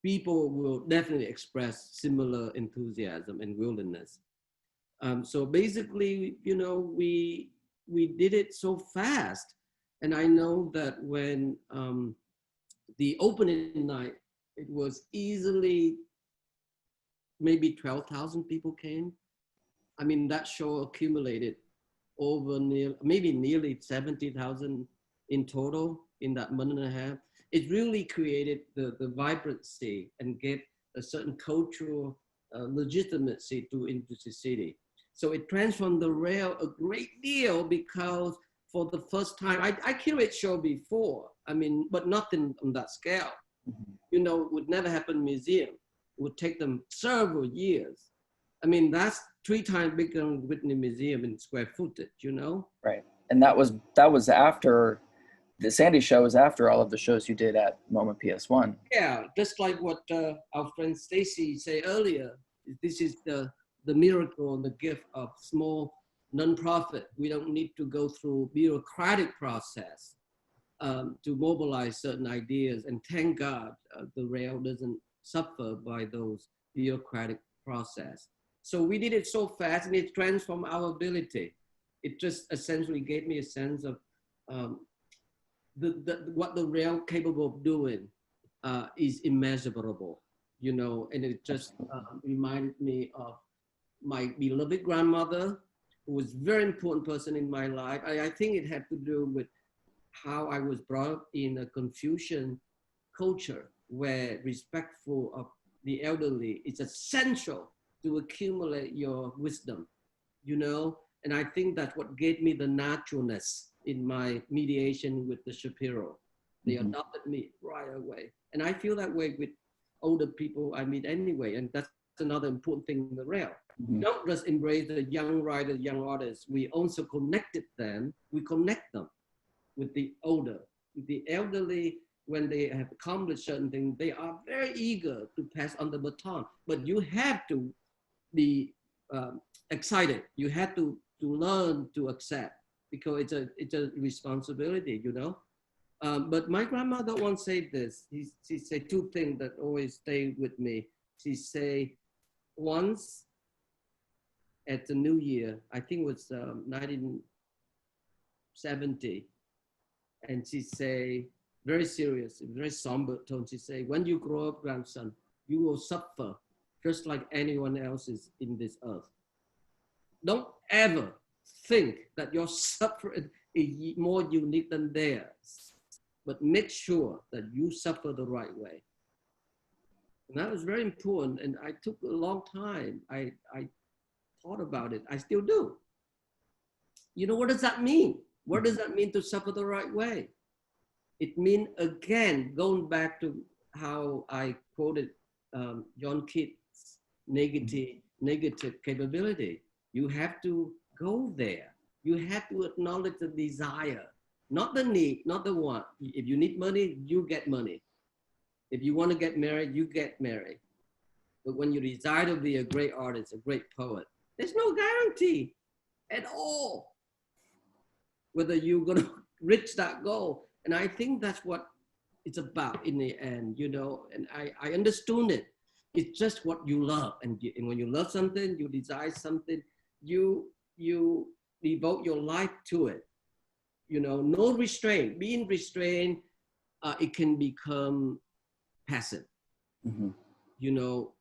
people will definitely express similar enthusiasm and willingness. So basically, you know, we did it so fast. And I know that when the opening night, it was easily maybe 12,000 people came. I mean, that show accumulated over nearly 70,000 in total in that month and a half. It really created the vibrancy and gave a certain cultural legitimacy into the city. So it transformed the rail a great deal because for the first time, I curate show before, I mean, but nothing on that scale. Mm-hmm. You know, it would never happen in museum. It would take them several years. I mean, that's 3 times bigger than Whitney Museum in square footage, you know? Right, and that was after, the Sandy show was after all of the shows you did at MoMA PS1. Yeah, just like what our friend Stacy said earlier, this is the miracle and the gift of small nonprofit. We don't need to go through bureaucratic process to mobilize certain ideas. And thank God the rail doesn't suffer by those bureaucratic process. So we did it so fast and it transformed our ability. It just essentially gave me a sense of what the rail capable of doing is immeasurable, you know, and it just reminded me of my beloved grandmother, who was a very important person in my life. I think it had to do with how I was brought up in a Confucian culture where respectful of the elderly is essential to accumulate your wisdom, you know? And I think that's what gave me the naturalness in my mediation with the Shapiro. They adopted me right away. And I feel that way with older people I meet anyway. And that's another important thing in the rail. Don't just embrace the young writers, young artists. We also connected them. We connect them with the older, with the elderly. When they have accomplished certain things, they are very eager to pass on the baton. But you have to be excited. You have to learn to accept, because it's a responsibility, you know. But my grandmother once said this. She said two things that always stay with me. She said, once at the New Year, I think it was 1970, and she say, very serious, very somber tone, she say, when you grow up, grandson, you will suffer just like anyone else is in this earth. Don't ever think that your suffering is more unique than theirs, but make sure that you suffer the right way. And that was very important, and I took a long time. I thought about it. I still do. You know, what does that mean? What does that mean to suffer the right way? It means, again, going back to how I quoted John Keats' negative capability. You have to go there. You have to acknowledge the desire, not the need, not the want. If you need money, you get money. If you want to get married, you get married. But when you desire to be a great artist, a great poet, there's no guarantee at all whether you're going to reach that goal. And I think that's what it's about in the end, you know, and I understood it. It's just what you love. And when you love something, you desire something, you devote your life to it. You know, no restraint. Being restrained, it can become passive. You know,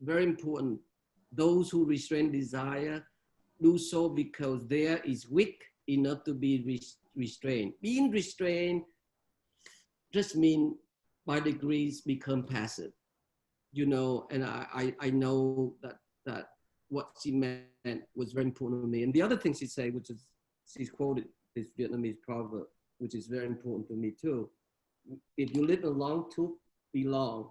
very important. Those who restrain desire do so because there is weak enough to be restrained. Being restrained just means by degrees become passive, you know, and I know that what she meant was very important to me. And the other thing she said, which is, she's quoted this Vietnamese proverb, which is very important to me too. If you live in a long tooth, be long.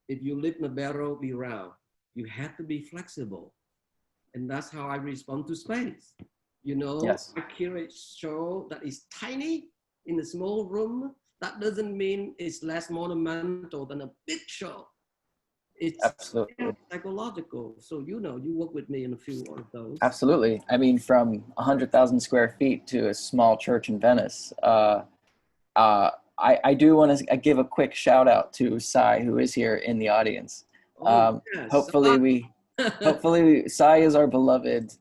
If you live in a barrel, be round. You have to be flexible. And that's how I respond to space. You know, Yes. I curate show that is tiny in a small room. That doesn't mean it's less monumental than a big show. It's Absolutely. psychological. So, you know, you work with me in a few of those. Absolutely. I mean, from 100,000 square feet to a small church in Venice. I do want to give a quick shout out to Sai, who is here in the audience. Yes. Hopefully Sai is our beloved,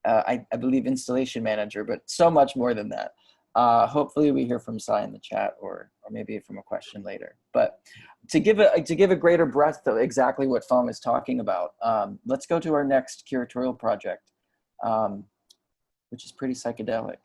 I believe, installation manager, but so much more than that. Hopefully we hear from Sai in the chat, or maybe from a question later. But to give a greater breadth of exactly what Phong is talking about, let's go to our next curatorial project, which is pretty psychedelic.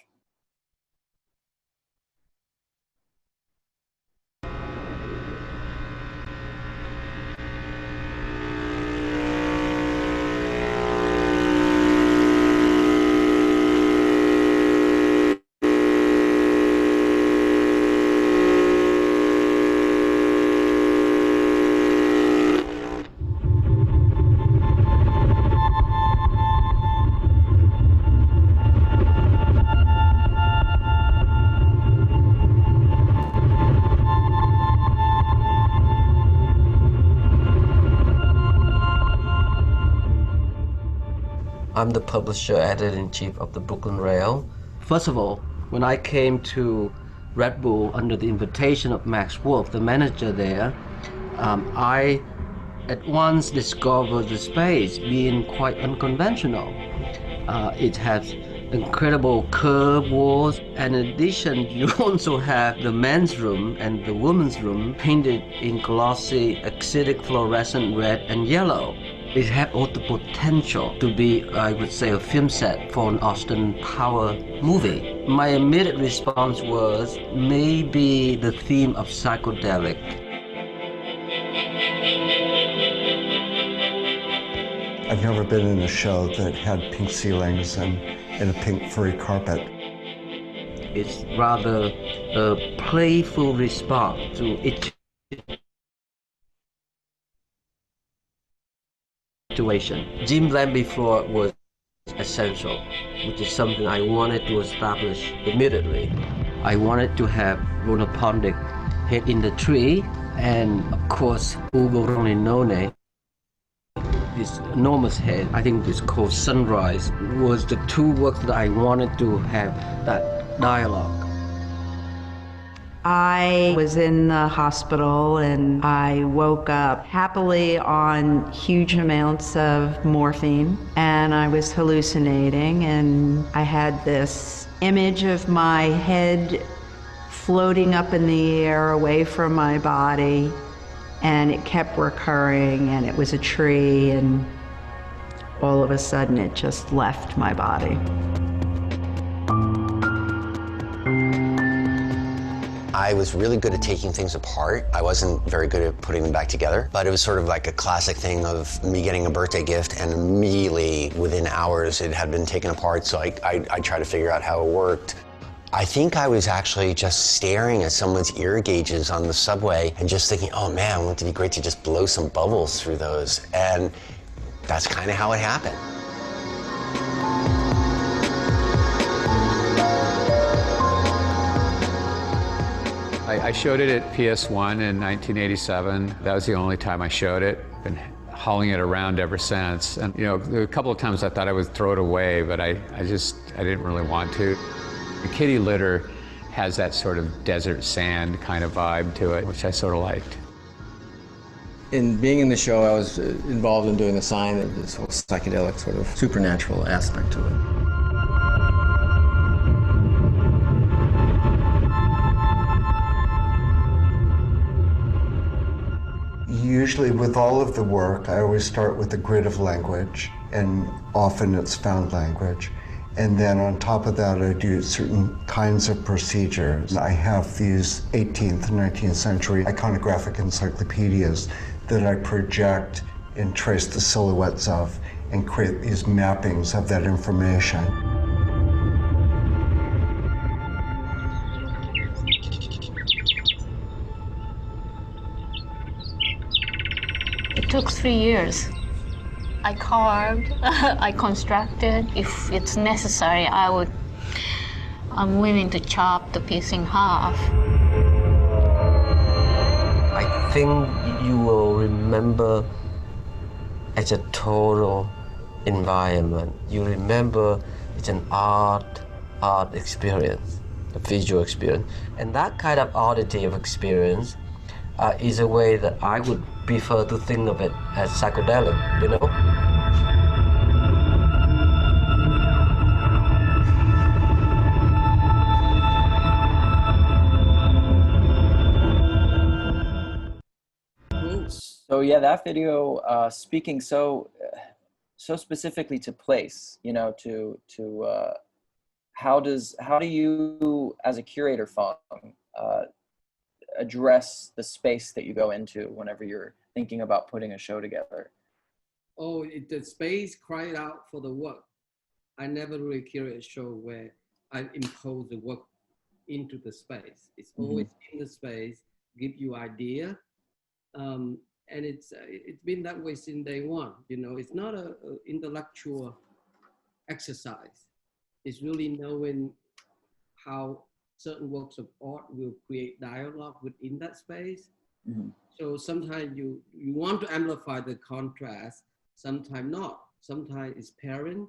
I'm the publisher, editor-in-chief of the Brooklyn Rail. First of all, when I came to Red Bull under the invitation of Max Wolf, the manager there, I at once discovered the space being quite unconventional. It has incredible curved walls, and in addition, you also have the men's room and the women's room painted in glossy, acidic fluorescent red and yellow. It had all the potential to be, I would say, a film set for an Austin Power movie. My immediate response was maybe the theme of psychedelic. I've never been in a show that had pink ceilings and a pink furry carpet. It's rather a playful response to each situation. Dreamland before was essential, which is something I wanted to establish immediately. I wanted to have monopodic head in the tree, and of course, Ugo Roninone, this enormous head, I think it's called Sunrise, was the two works that I wanted to have that dialogue. I was in the hospital and I woke up happily on huge amounts of morphine, and I was hallucinating, and I had this image of my head floating up in the air away from my body, and it kept recurring, and it was a tree, and all of a sudden it just left my body. I was really good at taking things apart. I wasn't very good at putting them back together, but it was sort of like a classic thing of me getting a birthday gift and immediately within hours it had been taken apart, so I tried to figure out how it worked. I think I was actually just staring at someone's ear gauges on the subway and just thinking, oh man, wouldn't it be great to just blow some bubbles through those? And that's kind of how it happened. I showed it at PS1 in 1987. That was the only time I showed it. Been hauling it around ever since. And you know, there were a couple of times I thought I would throw it away, but I didn't really want to. The kitty litter has that sort of desert sand kind of vibe to it, which I sort of liked. In being in the show, I was involved in doing the sign, this whole psychedelic sort of supernatural aspect to it. Usually with all of the work, I always start with a grid of language, and often it's found language. And then on top of that, I do certain kinds of procedures. I have these 18th and 19th century iconographic encyclopedias that I project and trace the silhouettes of and create these mappings of that information. It took 3 years. I carved, I constructed. If it's necessary, I'm willing to chop the piece in half. I think you will remember as a total environment. You remember it's an art experience, a visual experience. And that kind of oddity of experience is a way that I would prefer to think of it as psychedelic, you know? So yeah, that video speaking so specifically to place, you know, how do you as a curator, Phong, address the space that you go into whenever you're thinking about putting a show together? Oh, the space cried out for the work. I never really curate a show where I impose the work into the space. It's always in the space, give you idea. And it's been that way since day one. You know, it's not a intellectual exercise. It's really knowing how certain works of art will create dialogue within that space. So sometimes you want to amplify the contrast, sometimes not. Sometimes it's parallel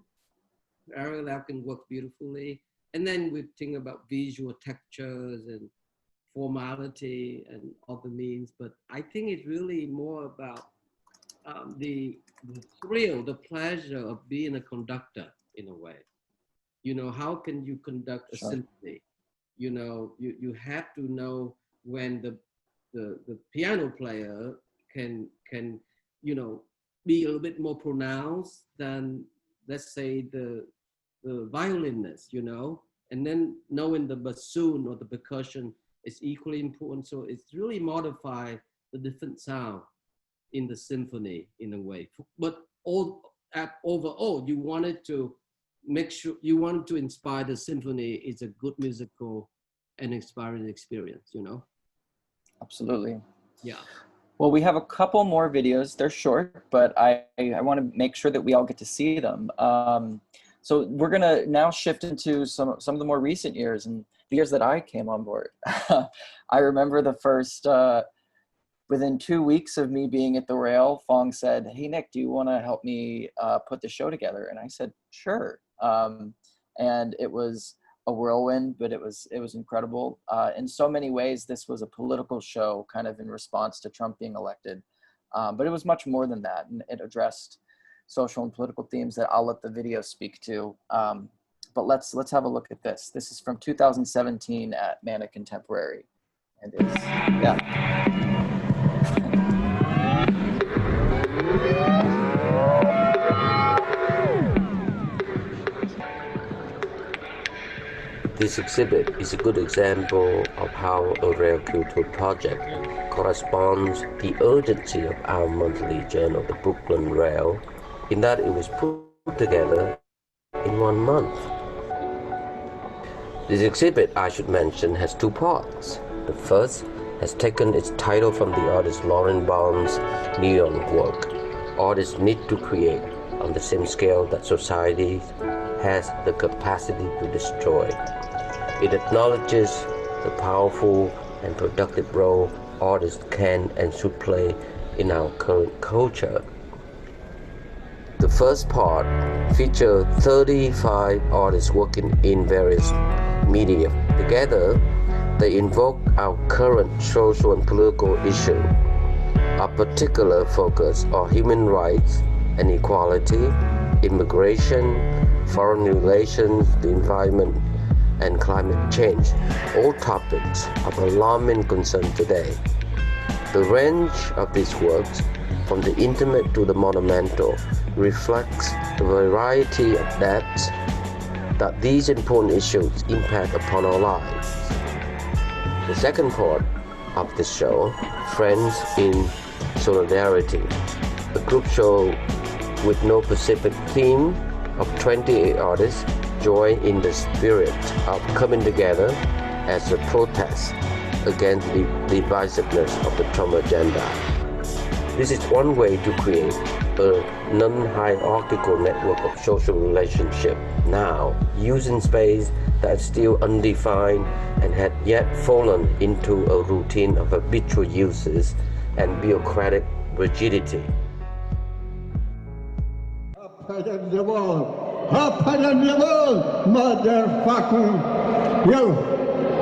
can work beautifully. And then we think about visual textures and formality and other means, but I think it's really more about the thrill, the pleasure of being a conductor in a way. You know, how can you conduct a symphony? You know, you have to know when the piano player can you know, be a little bit more pronounced than, let's say, the violinist, you know, and then knowing the bassoon or the percussion is equally important. So it's really modify the different sound in the symphony in a way. But overall, you wanted to make sure you want to inspire the symphony is a good musical and inspiring experience, you know? Absolutely. Yeah. Well, we have a couple more videos. They're short, but I want to make sure that we all get to see them. So we're going to now shift into some of the more recent years and the years that I came on board. I remember the first, within 2 weeks of me being at the Rail, Phong said, "Hey, Nick, do you want to help me put the show together?" And I said, "Sure." And it was a whirlwind, but it was incredible. In so many ways, this was a political show kind of in response to Trump being elected. But it was much more than that. And it addressed social and political themes that I'll let the video speak to. But let's have a look at this. This is from 2017 at Mana Contemporary. And it's, yeah. This exhibit is a good example of how a Rail Curatorial project corresponds the urgency of our monthly journal, the Brooklyn Rail, in that it was put together in 1 month. This exhibit, I should mention, has 2 parts. The first has taken its title from the artist Lauren Bond's New York work. Artists need to create on the same scale that society has the capacity to destroy. It acknowledges the powerful and productive role artists can and should play in our current culture. The first part features 35 artists working in various media. Together, they invoke our current social and political issues. Our particular focus on human rights and equality, immigration, foreign relations, the environment, and climate change, all topics of alarming concern today. The range of these works, from the intimate to the monumental, reflects the variety of depths that these important issues impact upon our lives. The second part of the show, Friends in Solidarity, a group show with no specific theme of 28 artists join in the spirit of coming together as a protest against the divisiveness of the Trump agenda. This is one way to create a non-hierarchical network of social relationships now, using space that is still undefined and had yet fallen into a routine of habitual uses and bureaucratic rigidity. Up in the wall, motherfucker! You!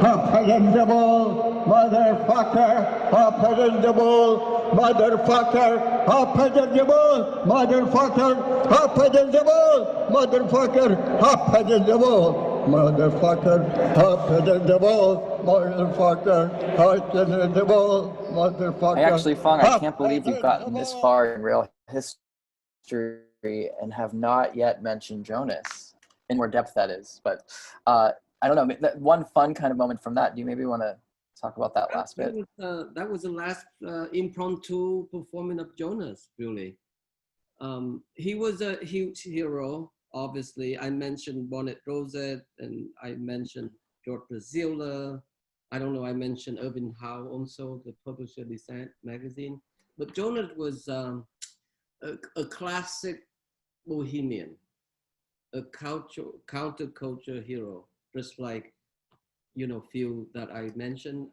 Up in the wall, motherfucker! Up in the wall, motherfucker! Up in the wall, motherfucker! Up in the wall, motherfucker! Up in the wall, motherfucker! Up in the wall, motherfucker! Up in the wall, motherfucker! Actually, Phong, I can't believe you've gotten this far in Rail history and have not yet mentioned Jonas in more depth, that is. But I don't know, that one fun kind of moment from that. Do you maybe want to talk about that last bit? That was the last impromptu performance of Jonas, really. He was a huge hero, obviously. I mentioned Bonnet Rosette, and I mentioned George Braziller. I don't know, I mentioned Irving Howe also, the publisher of Descent magazine. But Jonas was a classic bohemian, a counterculture hero, just like, you know, few that I mentioned.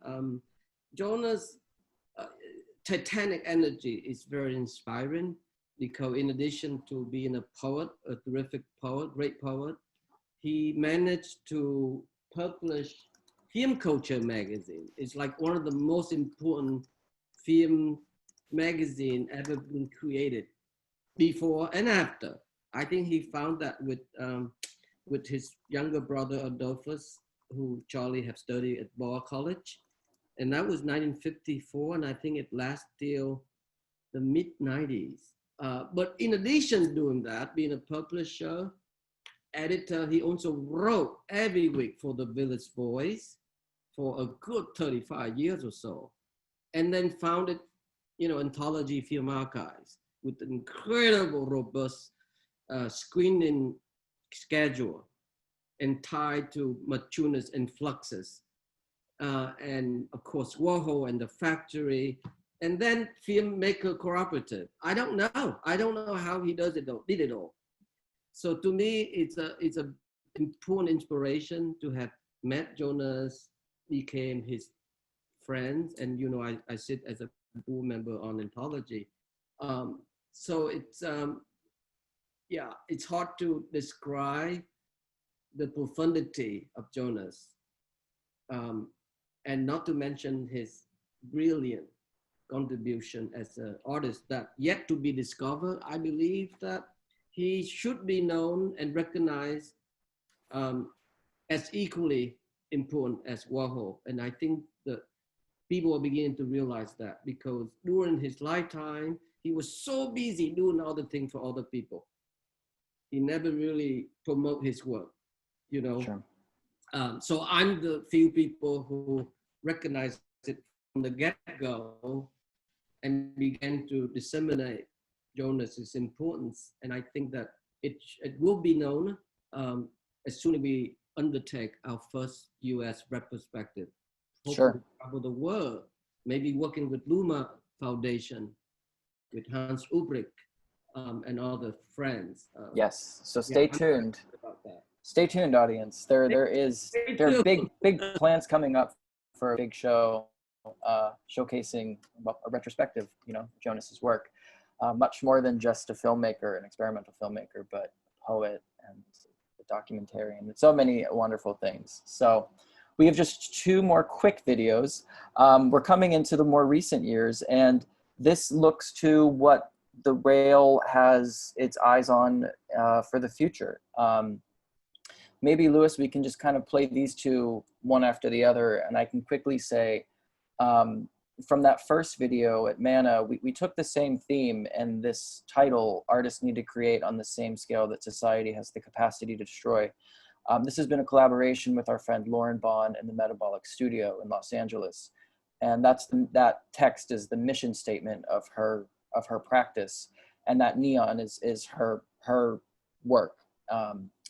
Jonas' titanic energy is very inspiring because in addition to being a poet, a terrific poet, great poet, he managed to publish Film Culture magazine. It's like one of the most important film magazine ever been created, before and after. I think he found that with his younger brother Adolphus, who Charlie have studied at Ball College. And that was 1954, and I think it lasted till the mid-90s. But in addition to doing that, being a publisher, editor, he also wrote every week for the Village Voice for a good 35 years or so. And then founded, you know, Anthology Film Archives with an incredible, robust screening schedule and tied to Machunas and Fluxus. And of course, Warhol and the factory, and then filmmaker cooperative. I don't know how he did it all. So to me, it's a important inspiration to have met Jonas, became his friends, and you know, I sit as a board member on Anthology. So it's it's hard to describe the profundity of Jonas, and not to mention his brilliant contribution as an artist that yet to be discovered. I believe that he should be known and recognized as equally important as Warhol. And I think that people are beginning to realize that, because during his lifetime, he was so busy doing other things for other people. He never really promote his work, you know. Sure. So I'm the few people who recognize it from the get-go and began to disseminate Jonas's importance. And I think that it will be known as soon as we undertake our first US retrospective. Sure. Travel the world, maybe working with Luma Foundation, with Hans Ulbrich, and other friends. Yes, so stay tuned. Stay tuned, audience. There are big plans coming up for a big show, showcasing a retrospective, you know, Jonas's work. Much more than just a filmmaker, an experimental filmmaker, but a poet and a documentarian, and so many wonderful things. So we have just 2 more quick videos. We're coming into the more recent years, and this looks to what the rail has its eyes on for the future. Maybe, Louis, we can just kind of play these 2 one after the other, and I can quickly say, from that first video at MANA, we took the same theme and this title, Artists Need to Create on the Same Scale That Society Has the Capacity to Destroy. This has been a collaboration with our friend Lauren Bond and the Metabolic Studio in Los Angeles. And that text is the mission statement of her practice. And that neon is her work.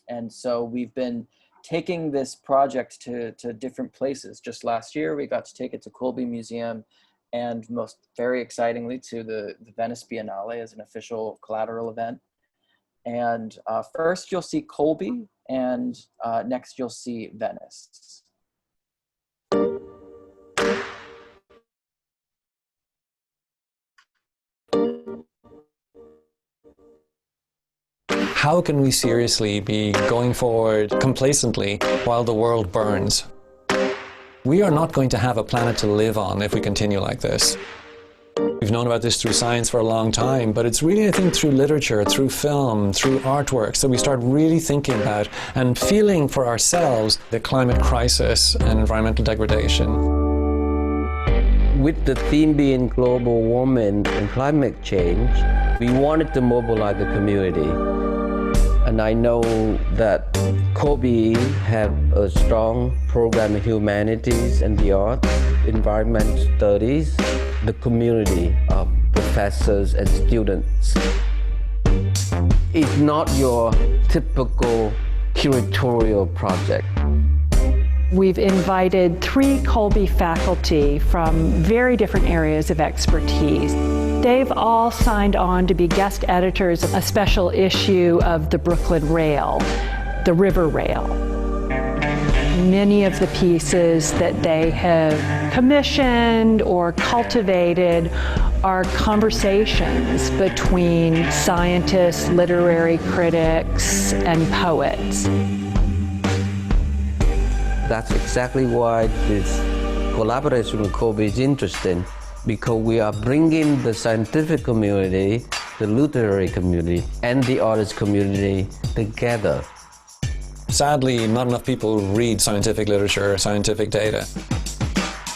And so we've been taking this project to different places. Just last year, we got to take it to Colby Museum, and very excitingly to the Venice Biennale as an official collateral event. And first you'll see Colby, and next you'll see Venice. How can we seriously be going forward complacently while the world burns? We are not going to have a planet to live on if we continue like this. We've known about this through science for a long time, but it's really, I think, through literature, through film, through artworks that we start really thinking about and feeling for ourselves the climate crisis and environmental degradation. With the theme being global warming and climate change, we wanted to mobilize the community. And I know that Colby have a strong program in humanities and the arts, environment studies, the community of professors and students. It's not your typical curatorial project. We've invited 3 Colby faculty from very different areas of expertise. They've all signed on to be guest editors of a special issue of the Brooklyn Rail, the River Rail. Many of the pieces that they have commissioned or cultivated are conversations between scientists, literary critics, and poets. That's exactly why this collaboration with Colby is interesting, because we are bringing the scientific community, the literary community, and the artist community together. Sadly, not enough people read scientific literature or scientific data.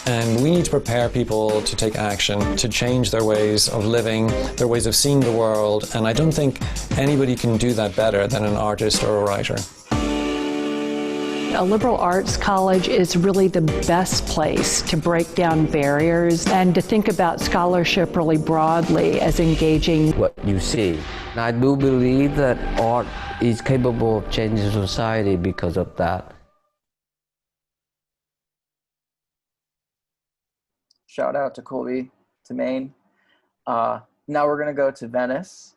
And we need to prepare people to take action, to change their ways of living, their ways of seeing the world, and I don't think anybody can do that better than an artist or a writer. A liberal arts college is really the best place to break down barriers and to think about scholarship really broadly as engaging what you see. And I do believe that art is capable of changing society because of that. Shout out to Colby, to Maine. Now we're going to go to Venice.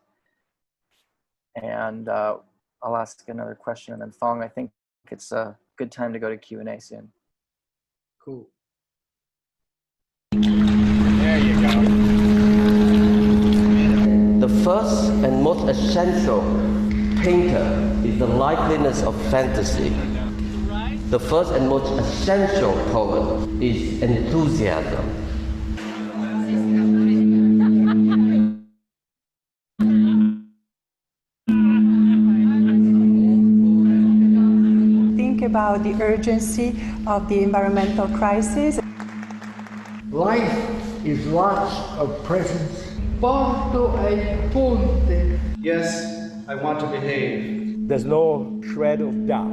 And I'll ask another question. And then Phong, I think it's a good time to go to Q&A soon. Cool. There you go. The first and most essential painter is the liveliness of fantasy. The first and most essential poet is enthusiasm. Think about the urgency of the environmental crisis. Life is lots of presents. Porto ai ponte. Yes, I want to behave. There's no shred of doubt.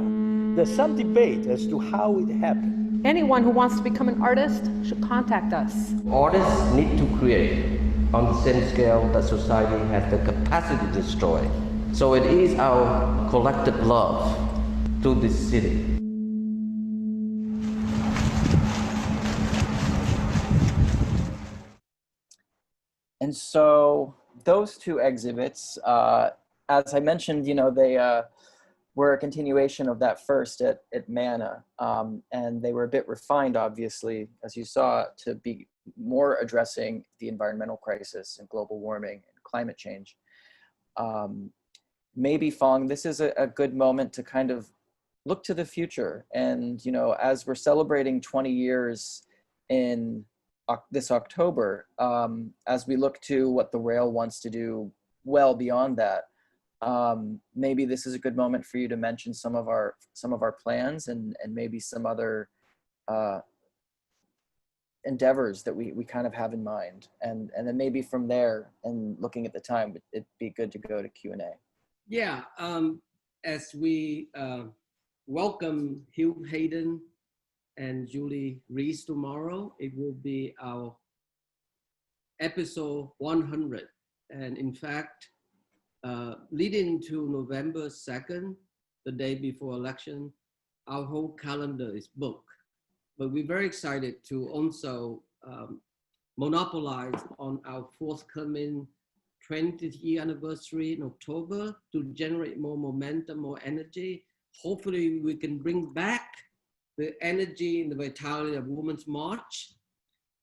There's some debate as to how it happened. Anyone who wants to become an artist should contact us. Artists need to create on the same scale that society has the capacity to destroy. So it is our collective love to this city. And so those two exhibits, as I mentioned, you know, they were a continuation of that first at MANA, and they were a bit refined, obviously, as you saw, to be more addressing the environmental crisis and global warming and climate change. Maybe, Phong, this is a good moment to kind of look to the future. And, you know, as we're celebrating 20 years in this October, as we look to what the rail wants to do well beyond that, maybe this is a good moment for you to mention some of our plans and maybe some other endeavors that we kind of have in mind, and then maybe from there, and looking at the time, it'd be good to go to Q&A. Yeah, as we welcome Hugh Hayden and Julie Rees tomorrow, it will be our episode 100. And in fact, leading to November 2nd, the day before election, our whole calendar is booked. But we're very excited to also monopolize on our forthcoming 20th year anniversary in October to generate more momentum, more energy. Hopefully we can bring back the energy and the vitality of Women's March.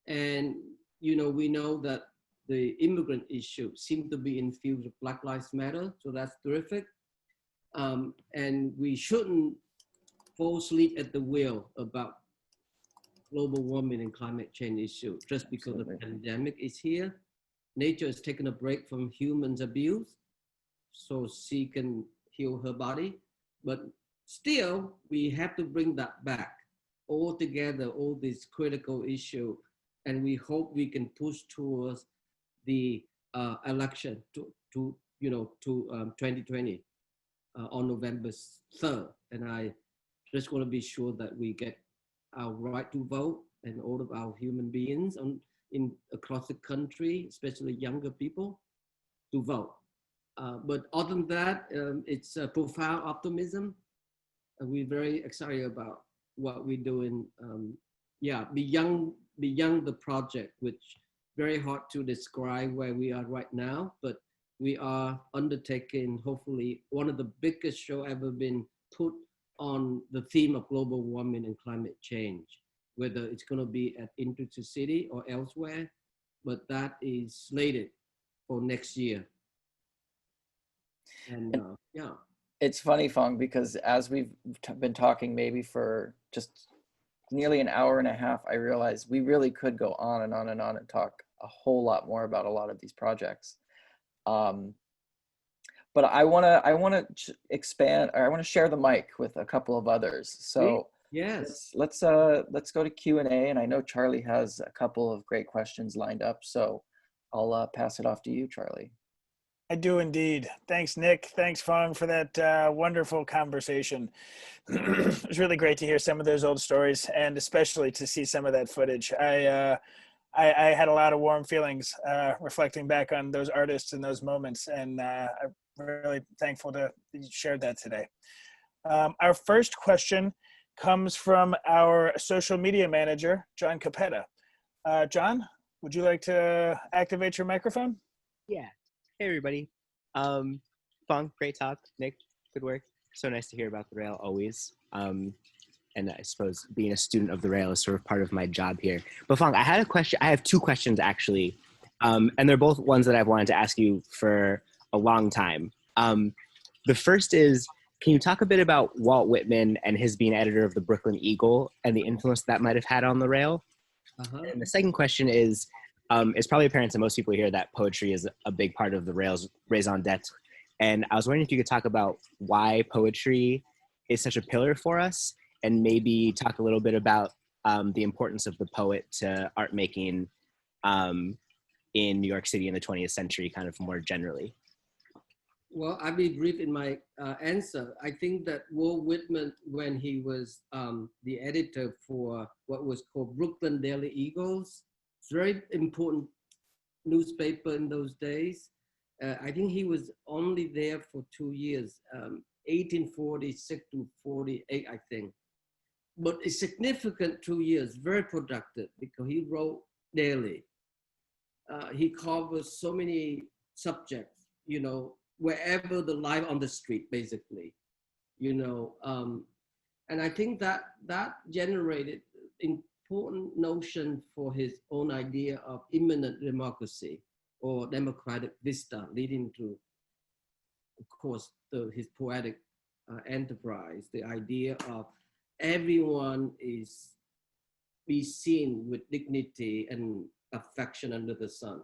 And, you know, we know that the immigrant issue seems to be infused with Black Lives Matter, so that's terrific. And we shouldn't fall asleep at the wheel about global warming and climate change issue just because the pandemic is here. Nature has taken a break from humans' abuse, so she can heal her body. But still, we have to bring that back all together, all this critical issue, and we hope we can push towards the election to 2020 on November 3rd. And I just want to be sure that we get our right to vote and all of our human beings across the country, especially younger people, to vote. But other than that, it's a profound optimism. And we're very excited about what we're doing. Beyond the project, which very hard to describe where we are right now, but we are undertaking, hopefully, one of the biggest show ever been put on the theme of global warming and climate change, whether it's going to be at Into City or elsewhere, but that is slated for next year. And yeah. It's funny, Phong, because as we've been talking maybe for just nearly an hour and a half, I realized we really could go on and on and on and talk a whole lot more about a lot of these projects. But I want to expand, or I want to share the mic with a couple of others. So yes, let's go to Q&A, and I know Charlie has a couple of great questions lined up, so I'll pass it off to you, Charlie. I do indeed. Thanks, Nick. Thanks, Phong, for that wonderful conversation. It was really great to hear some of those old stories, and especially to see some of that footage. I had a lot of warm feelings reflecting back on those artists and those moments, and really thankful that you shared that today. Our first question comes from our social media manager, John Capetta. John, would you like to activate your microphone? Yeah. Hey, everybody. Phong, great talk. Nick, good work. So nice to hear about the rail always. And I suppose being a student of the rail is sort of part of my job here. But Phong, I had a question. I have two questions actually. And they're both ones that I've wanted to ask you for a long time. The first is, can you talk a bit about Walt Whitman and his being editor of the Brooklyn Eagle and the influence that might have had on the rail? And the second question is, it's probably apparent to most people here that poetry is a big part of the rail's raison d'etre. And I was wondering if you could talk about why poetry is such a pillar for us, and maybe talk a little bit about the importance of the poet to art making in New York City in the 20th century, kind of more generally. Well, I'll be brief in my answer. I think that Walt Whitman, when he was the editor for what was called Brooklyn Daily Eagles, it's a very important newspaper in those days. I think he was only there for 2 years, 1846 to 48, I think. But a significant 2 years, very productive, because he wrote daily. He covers so many subjects, you know, wherever the life on the street, basically, you know. And I think that generated important notion for his own idea of imminent democracy or democratic vista, leading to, of course, his poetic enterprise, the idea of everyone is be seen with dignity and affection under the sun,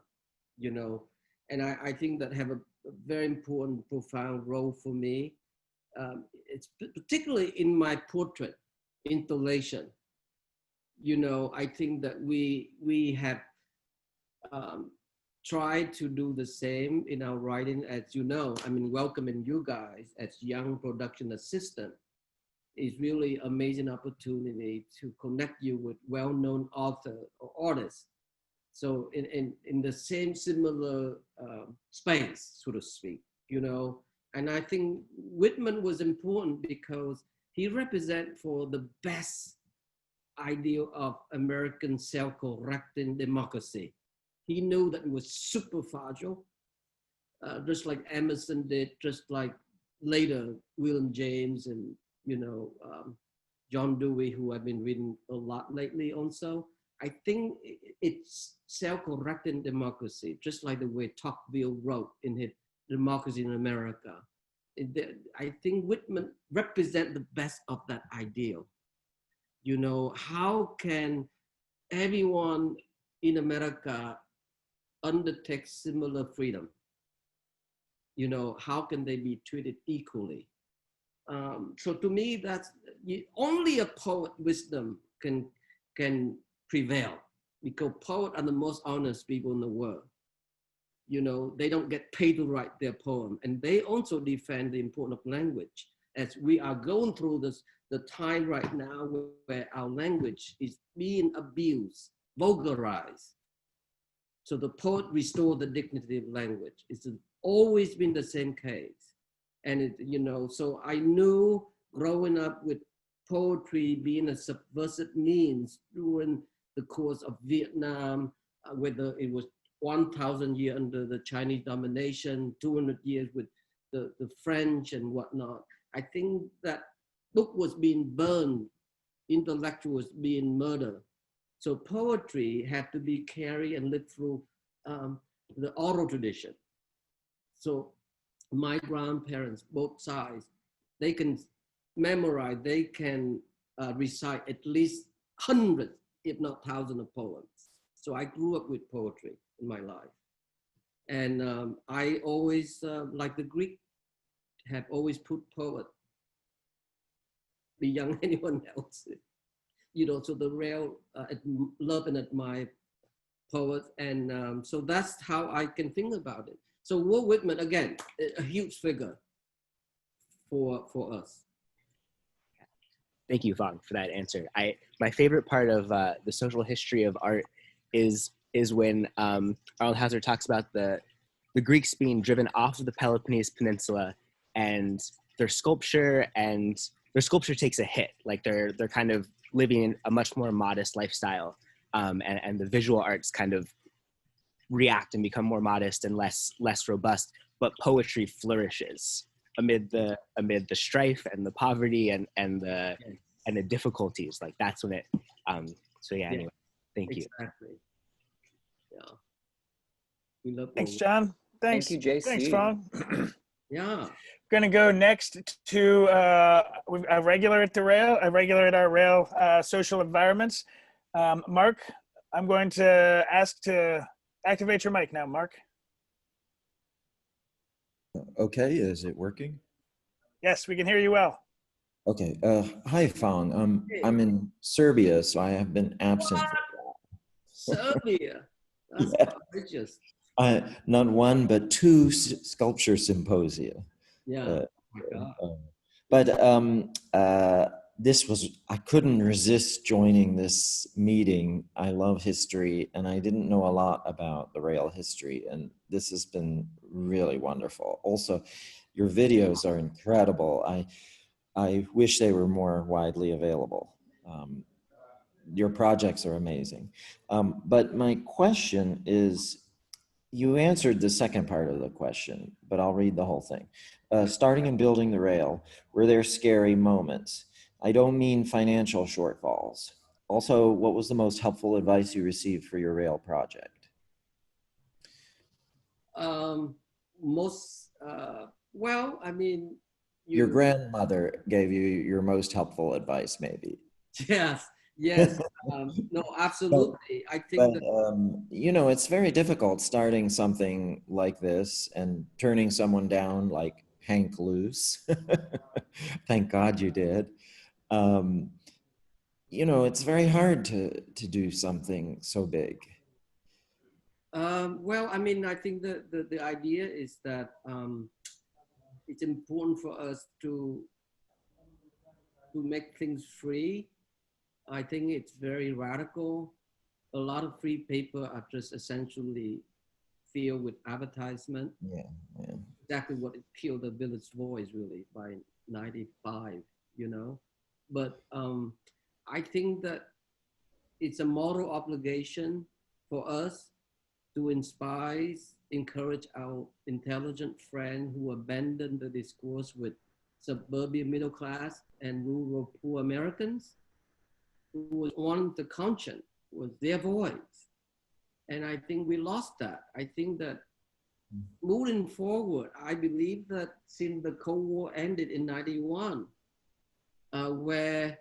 you know. And I think that have a very important, profound role for me. It's particularly in my portrait installation. You know, I think that we have tried to do the same in our writing, as you know. I mean, welcoming you guys as young production assistant is really amazing opportunity to connect you with well-known author or artists. So in the same similar space, so to speak, you know. And I think Whitman was important because he represents for the best ideal of American self-correcting democracy. He knew that it was super fragile, just like Emerson did, just like later William James and, you know, John Dewey, who I've been reading a lot lately also. I think it's self-correcting democracy, just like the way Tocqueville wrote in his Democracy in America. I think Whitman represents the best of that ideal. You know, how can everyone in America undertake similar freedom? You know, how can they be treated equally? So to me, that's only a poet wisdom can prevail, because poets are the most honest people in the world. You know, they don't get paid to write their poem, and they also defend the importance of language, as we are going through the time right now where our language is being abused, vulgarized. So the poet restored the dignity of language. It's always been the same case. And it, you know, so I knew growing up with poetry being a subversive means during the course of Vietnam, whether it was 1,000 years under the Chinese domination, 200 years with the French and whatnot. I think that book was being burned, intellectuals being murdered. So poetry had to be carried and lived through the oral tradition. So my grandparents, both sides, they can memorize, they can recite at least hundreds, if not thousands of poems. So I grew up with poetry in my life. And I always, like the Greek, have always put poet beyond anyone else. You know, so the real love and admire poets. And so that's how I can think about it. So Walt Whitman, again, a huge figure for us. Thank you, Phong, for that answer. My favorite part of the social history of art is when Arnold Hauser talks about the the Greeks being driven off of the Peloponnese Peninsula, and their sculpture takes a hit. Like they're kind of living in a much more modest lifestyle, and the visual arts kind of react and become more modest and less robust. But poetry flourishes amid the strife and the poverty and the difficulties. Like that's when it. So yeah. Anyway, thank you. Exactly. Yeah. We love. Thanks, John. Thanks. Thank you, JC. Thanks, Phong. Yeah. Going to go next to a regular at the Rail, a regular at our Rail social environments. Mark, I'm going to ask to activate your mic now, Mark. Okay, is it working? Yes, we can hear you well. Okay, hi Phong. I'm in Serbia, so I have been absent. Serbia, that's gorgeous. Not one, but two sculpture symposia. Yeah. This was, I couldn't resist joining this meeting. I love history, and I didn't know a lot about the rail history, and this has been really wonderful. Also, your videos are incredible. I wish they were more widely available. Your projects are amazing. But my question is, you answered the second part of the question, but I'll read the whole thing. Starting and building the rail, were there scary moments? I don't mean financial shortfalls. Also, what was the most helpful advice you received for your rail project? Well, I mean, your grandmother gave you your most helpful advice, maybe. Yes, no, absolutely. I think that, you know, it's very difficult starting something like this and turning someone down like Hank Luce. Thank God you did. You know, it's very hard to do something so big. Well, I mean, I think that the idea is that it's important for us to make things free. I think it's very radical. A lot of free paper are just essentially filled with advertisement. Yeah. Exactly what it killed the Village Voice really by 95, you know. But I think that it's a moral obligation for us to inspire, encourage our intelligent friend who abandoned the discourse with suburban middle class and rural poor Americans, who was on the conscience, was their voice. And I think we lost that. I think that moving forward, I believe that since the Cold War ended in 91, where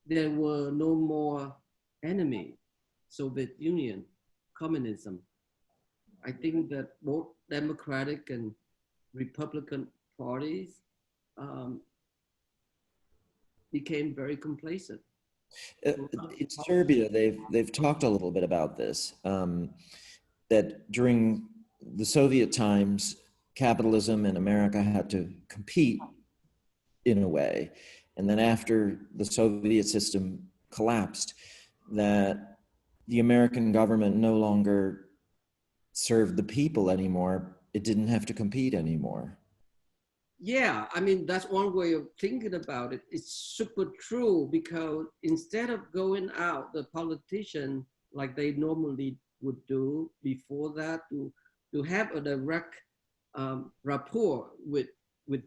there were no more enemy, Soviet Union, communism, I think that both Democratic and Republican parties became very complacent. In Serbia, they've talked a little bit about this, that during the Soviet times, capitalism in America had to compete in a way. And then after the Soviet system collapsed, that the American government no longer served the people anymore. It didn't have to compete anymore. Yeah, I mean, that's one way of thinking about it. It's super true, because instead of going out, the politician, like they normally would do before that, to have a direct rapport with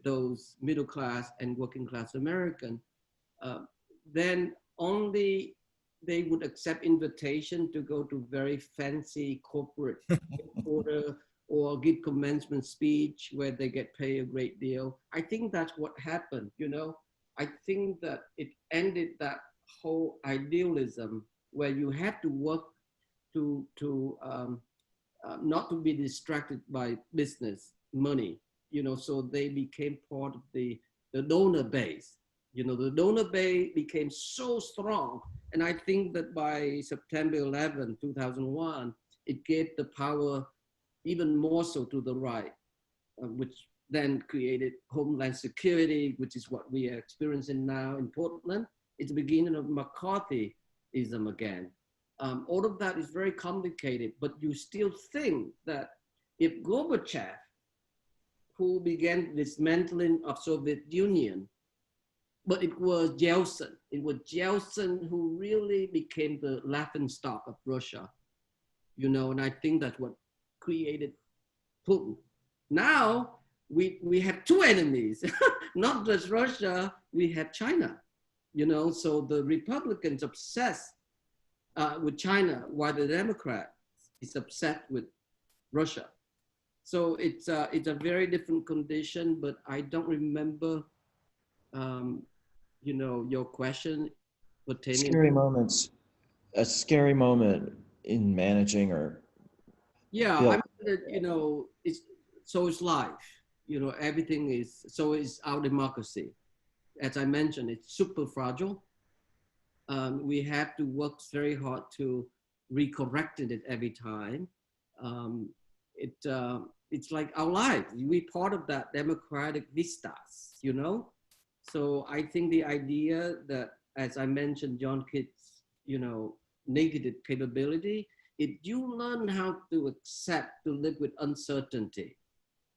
those middle class and working class American, then only they would accept invitation to go to very fancy corporate order or give commencement speech where they get paid a great deal. I think that's what happened, you know. I think that it ended that whole idealism where you have to work to not to be distracted by business, money, you know, so they became part of the donor base. You know, the donor base became so strong. And I think that by September 11, 2001, it gave the power even more so to the right, which then created Homeland Security, which is what we are experiencing now in Portland. It's the beginning of McCarthyism again. All of that is very complicated, but you still think that if Gorbachev, who began dismantling of Soviet Union, but it was Yeltsin. It was Yeltsin who really became the laughingstock of Russia, you know, and I think that's what created Putin. Now we have two enemies, not just Russia, we have China, you know, so the Republicans obsessed with China while the Democrats is upset with Russia. So it's a very different condition, but I don't remember, you know, your question pertaining. Scary moments, a scary moment in managing or. Yeah, I mean, that, you know, it's life, you know, everything is, so is our democracy. As I mentioned, it's super fragile. We have to work very hard to recorrect it every time. It's like our life. We're part of that democratic vistas, you know? So I think the idea that, as I mentioned, John Kidd's, you know, negative capability, if you learn how to accept, to live with uncertainty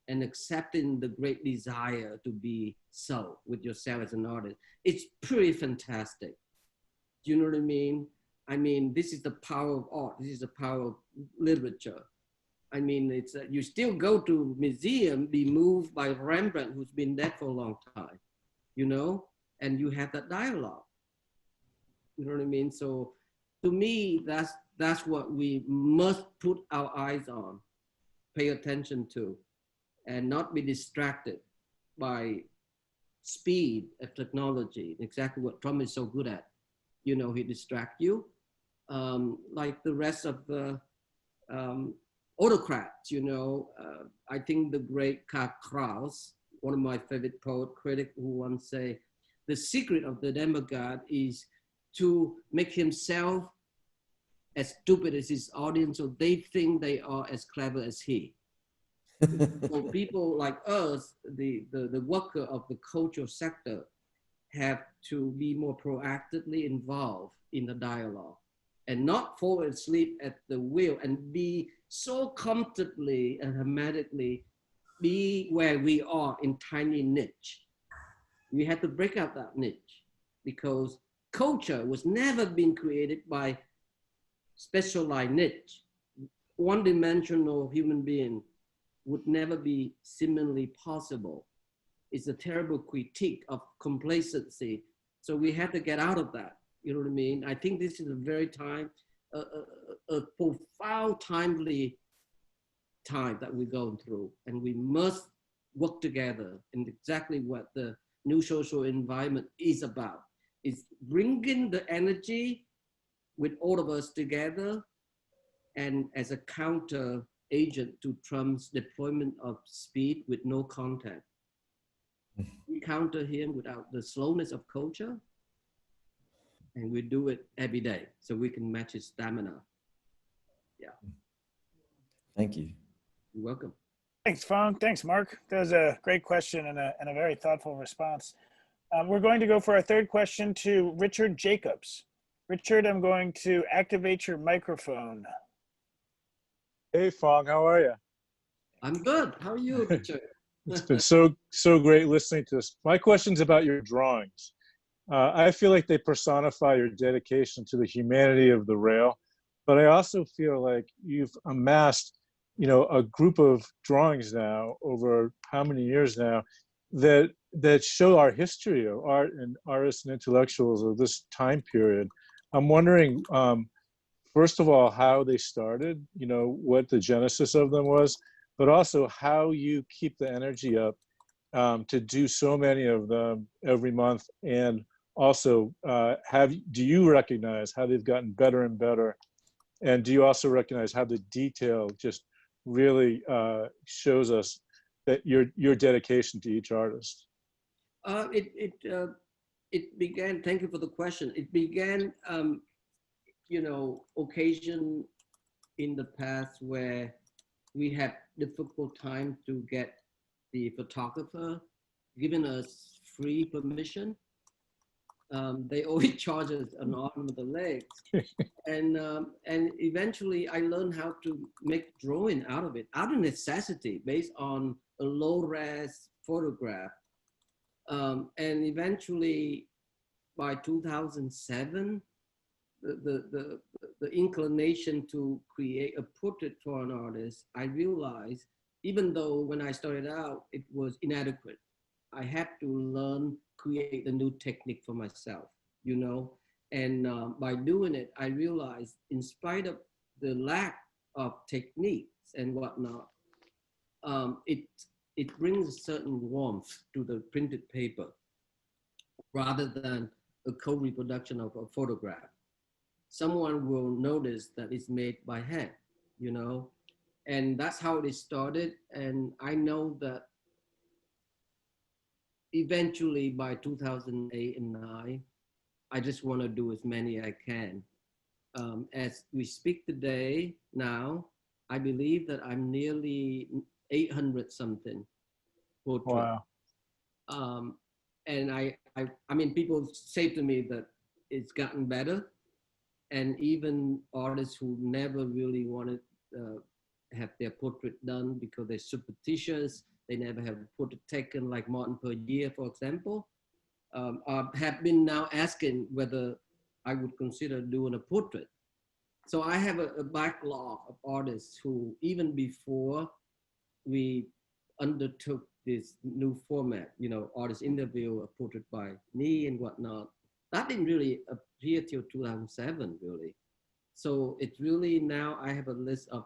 and accepting the great desire to be so with yourself as an artist, it's pretty fantastic. Do you know what I mean? I mean, this is the power of art. This is the power of literature. I mean, it's you still go to museum, be moved by Rembrandt, who's been dead for a long time, you know, and you have that dialogue. You know what I mean? So to me, that's what we must put our eyes on, pay attention to, and not be distracted by speed of technology, exactly what Trump is so good at. You know, he distracts you, like the rest of the autocrats, you know. I think the great Karl Kraus, one of my favorite poet critic, who once say, the secret of the demagogue is to make himself as stupid as his audience, so they think they are as clever as he. So people like us, the worker of the cultural sector, have to be more proactively involved in the dialogue and not fall asleep at the wheel and be so comfortably and hermetically be where we are in tiny niche. We have to break out that niche because culture was never been created by specialized niche. One-dimensional human being would never be seemingly possible. It's a terrible critique of complacency. So we have to get out of that. You know what I mean? I think this is a very a profound, timely time that we're going through. And we must work together. And exactly what the new social environment is about. It's bringing the energy with all of us together and as a counter agent to Trump's deployment of speed with no contact. We counter him without the slowness of culture, and we do it every day so we can match his stamina. Yeah. Thank you. You're welcome. Thanks, Phong. Thanks, Mark. That was a great question and a very thoughtful response. We're going to go for our third question to Richard Jacobs. Richard, I'm going to activate your microphone. Hey, Phong, how are you? I'm good. How are you, Richard? It's been so great listening to this. My question's about your drawings. I feel like they personify your dedication to the humanity of the rail, but I also feel like you've amassed, you know, a group of drawings now over how many years now that show our history of art and artists and intellectuals of this time period. I'm wondering, first of all, how they started, you know, what the genesis of them was, but also how you keep the energy up to do so many of them every month. And also, do you recognize how they've gotten better and better? And do you also recognize how the detail just really shows us that your dedication to each artist? It began, thank you for the question. It began, you know, occasion in the past where we had difficult time to get the photographer giving us free permission. They always charge us an arm with the legs. And eventually I learned how to make drawing out of it, out of necessity, based on a low-res photograph. And eventually by 2007, the inclination to create a portrait for an artist, I realized, even though when I started out, it was inadequate, I had to learn, create a new technique for myself, you know? And by doing it, I realized, in spite of the lack of techniques and whatnot, it brings a certain warmth to the printed paper rather than a co-reproduction of a photograph. Someone will notice that it's made by hand, you know? And that's how it started. And I know that eventually by 2008 and 2009, I just want to do as many I can. As we speak today, now, I believe that I'm nearly 800 something portraits. Wow. And I mean, people say to me that it's gotten better. And even artists who never really wanted have their portrait done because they're superstitious, they never have a portrait taken, like Martin Perrier, for example, have been now asking whether I would consider doing a portrait. So I have a backlog of artists who, even before we undertook this new format, you know, artist interview, a portrait by me and whatnot, that didn't really appear till 2007, really. So it's really now I have a list of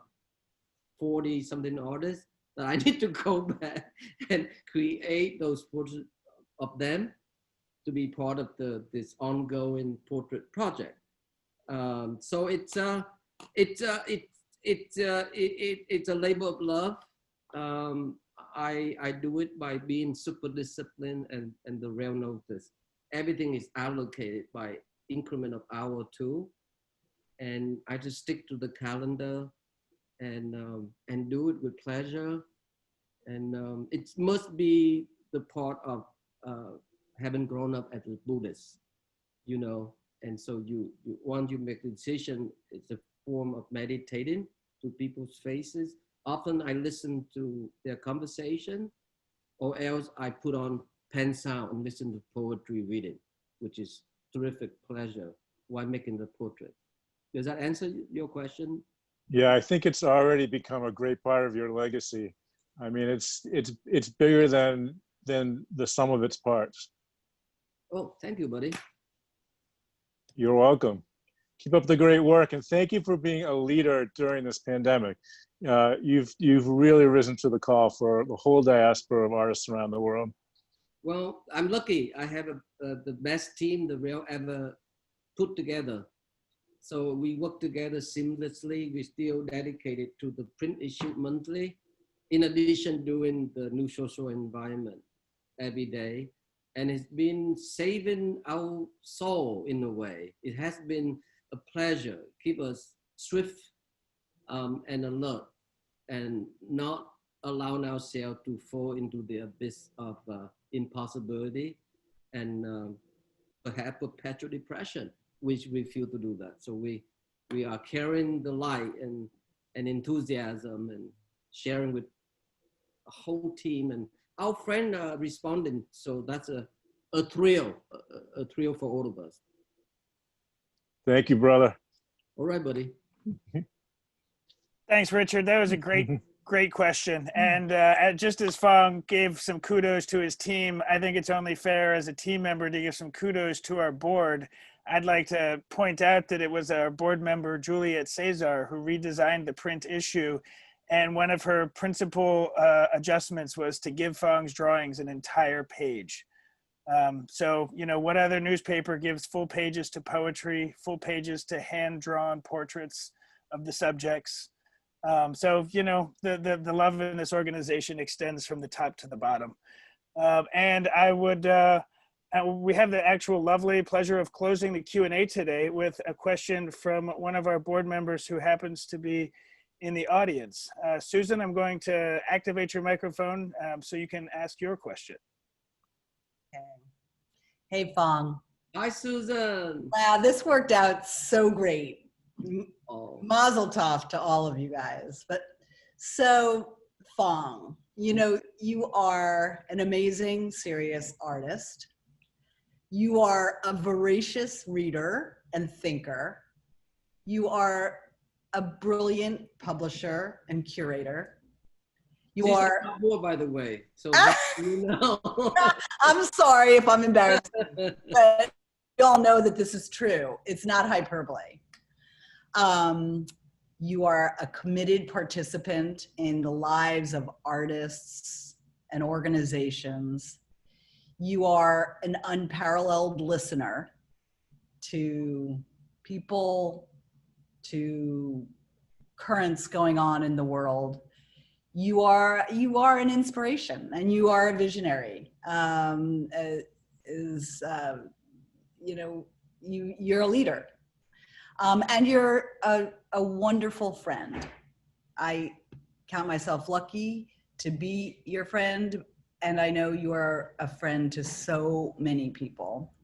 40 something artists that I need to go back and create those portraits of them to be part of this ongoing portrait project. So it's a labor of love. I do it by being super disciplined, and the rail knows this. Everything is allocated by increment of hour or two, and I just stick to the calendar and do it with pleasure. And it must be the part of having grown up as a Buddhist, you know. And so you once you make a decision, it's a form of meditating to people's faces. Often I listen to their conversation, or else I put on pen sound and listen to poetry reading, which is terrific pleasure while making the portrait. Does that answer your question? Yeah, I think it's already become a great part of your legacy. I mean, it's bigger than the sum of its parts. Oh, thank you, buddy. You're welcome. Keep up the great work, and thank you for being a leader during this pandemic. You've really risen to the call for the whole diaspora of artists around the world. Well, I'm lucky. I have the best team the Rail ever put together. So we work together seamlessly. We're still dedicated to the print issue monthly, in addition doing the new social environment every day. And it's been saving our soul in a way. It has been a pleasure, keep us swift and alert, and not allowing ourselves to fall into the abyss of impossibility and perhaps perpetual depression, which we feel to do that. So we are carrying the light and enthusiasm and sharing with a whole team, and our friend responding. So that's a thrill for all of us. Thank you, brother. All right, buddy. Thanks, Richard. That was a great question. And just as Phong gave some kudos to his team, I think it's only fair as a team member to give some kudos to our board. I'd like to point out that it was our board member, Juliet Cesar, who redesigned the print issue. And one of her principal adjustments was to give Phong's drawings an entire page. So, you know, what other newspaper gives full pages to poetry, full pages to hand-drawn portraits of the subjects? So, you know, the love in this organization extends from the top to the bottom. And I would, we have the actual lovely pleasure of closing the Q&A today with a question from one of our board members who happens to be in the audience. Susan, I'm going to activate your microphone so you can ask your question. Okay. Hey, Phong. Hi, Susan. Wow, this worked out so great. Oh. Mazel tov to all of you guys. But so, Phong, you know, you are an amazing, serious artist. You are a voracious reader and thinker. You are a brilliant publisher and curator. You are more, by the way. So you know. I'm sorry if I'm embarrassed, but we all know that this is true. It's not hyperbole. You are a committed participant in the lives of artists and organizations. You are an unparalleled listener to people, to currents going on in the world. You are an inspiration, and you are a visionary. You know, you're a leader, and you're a wonderful friend. I count myself lucky to be your friend, and I know you are a friend to so many people.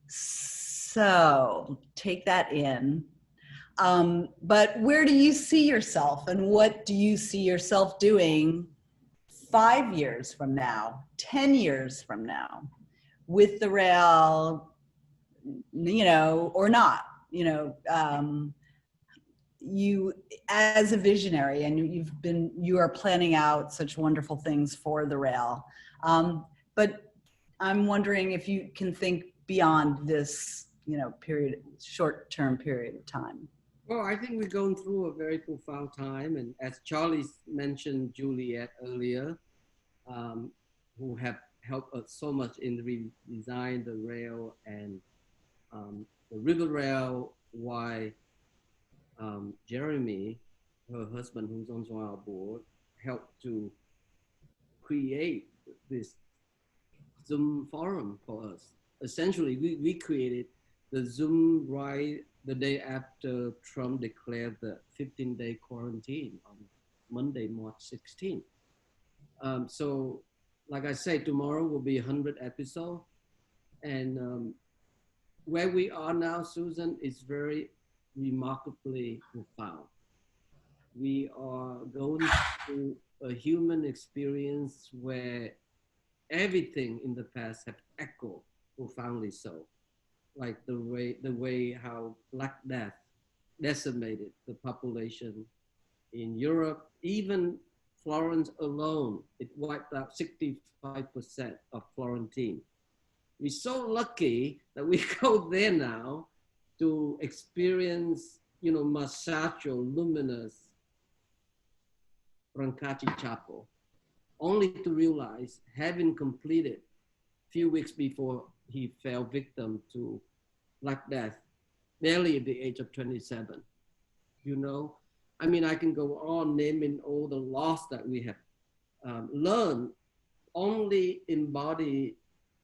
So take that in. But where do you see yourself, and what do you see yourself doing 5 years from now, 10 years from now, with the rail, you know, or not, you know, you as a visionary, and you are planning out such wonderful things for the rail. But I'm wondering if you can think beyond this, you know, short-term period of time. Well, I think we're going through a very profound time, and as Charlie mentioned Juliet earlier, who have helped us so much in redesign the rail and the river rail, why Jeremy, her husband, who's also on our board, helped to create this Zoom forum for us. Essentially, we created the Zoom right the day after Trump declared the 15-day quarantine on Monday, March 16th. So, like I say, tomorrow will be 100 episodes. And where we are now, Susan, is very remarkably profound. We are going through a human experience where everything in the past have echoed profoundly so. Like the way how Black Death decimated the population in Europe. Even Florence alone, it wiped out 65% of Florentine. We're so lucky that we go there now to experience, you know, Masaccio Lumina's Brancacci Chapel, only to realize, having completed a few weeks before he fell victim to Black Death, barely at the age of 27. You know, I mean, I can go on naming all the loss that we have learned, only embodied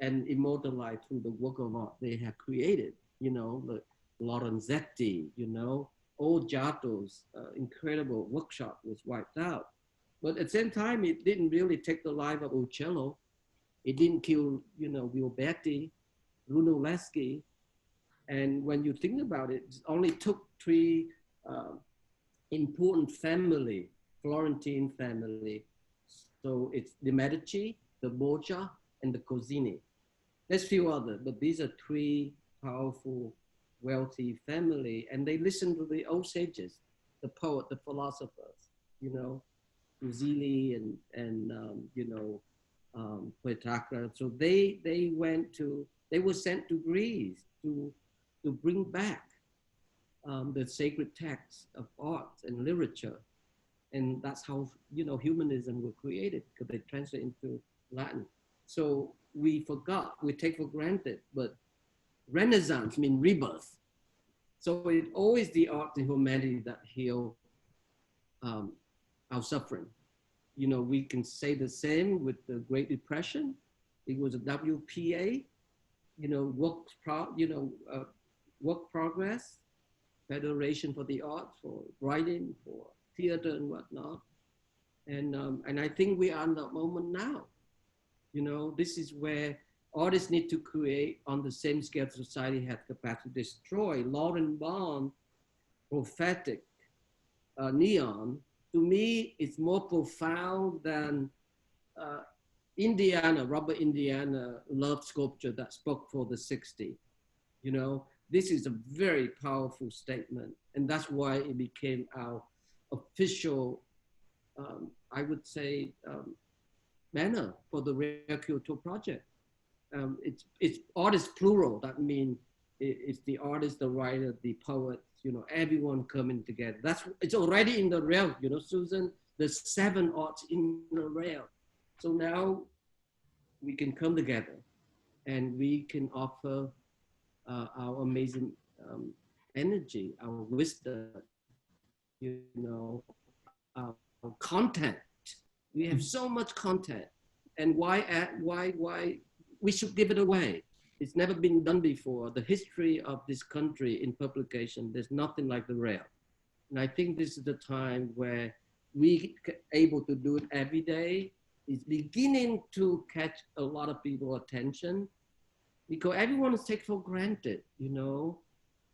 and immortalized through the work of art they have created. You know, the Lorenzetti, you know, old Giotto's incredible workshop was wiped out. But at the same time, it didn't really take the life of Uccello. It didn't kill, you know, Gilberti, Brunelleschi. And when you think about it, it only took three important family, Florentine family. So it's the Medici, the Borgia, and the Cosini. There's few others, but these are three powerful, wealthy family. And they listened to the old sages, the poet, the philosophers, you know, Fuseli and you know, Petrarca. So they were sent to Greece to bring back the sacred texts of art and literature. And that's how, you know, humanism was created, because they translate into Latin. So we forgot, we take for granted, but Renaissance means rebirth. So it's always the art and humanity that heal our suffering. You know, we can say the same with the Great Depression. It was a WPA, you know, work progress, Federation for the Arts, for writing, for theater and whatnot. And I think we are in that moment now. You know, this is where artists need to create on the same scale society has capacity to destroy. Lauren Bond, prophetic neon, to me, it's more profound than Robert Indiana love sculpture that spoke for the 60s. You know, this is a very powerful statement, and that's why it became our official, I would say, banner for the Rare Curatorial Project. It's artist plural. That means it's the artist, the writer, the poet, you know, everyone coming together. It's already in the realm, you know, Susan, there's 7 arts in the realm. So now we can come together and we can offer our amazing energy, our wisdom, you know, our content. We have so much content, and why we should give it away. It's never been done before. The history of this country in publication, there's nothing like the Rail. And I think this is the time where we able to do it every day. It's beginning to catch a lot of people's attention, because everyone is taken for granted, you know,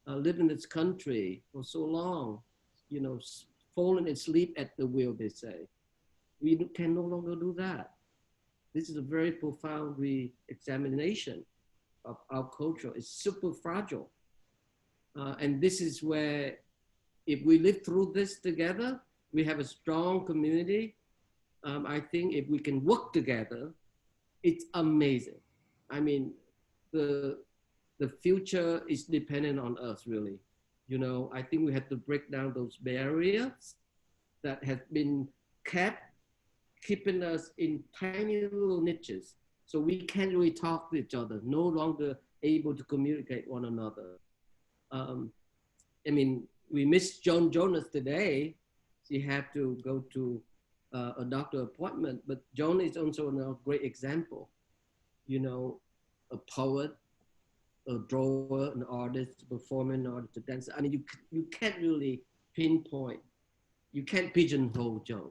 living in this country for so long, you know, falling asleep at the wheel, they say. We can no longer do that. This is a very profound re-examination of our culture. It's super fragile. And this is where, if we live through this together, we have a strong community. I think if we can work together, it's amazing. I mean, the future is dependent on us, really. You know, I think we have to break down those barriers that have been keeping us in tiny little niches. So we can't really talk to each other, no longer able to communicate one another. I mean, we miss Joan Jonas today. She had to go to a doctor appointment, but Joan is also a great example. You know, a poet, a drawer, an artist, a performer, an artist, a dancer. I mean, you can't really pinpoint, you can't pigeonhole Joan.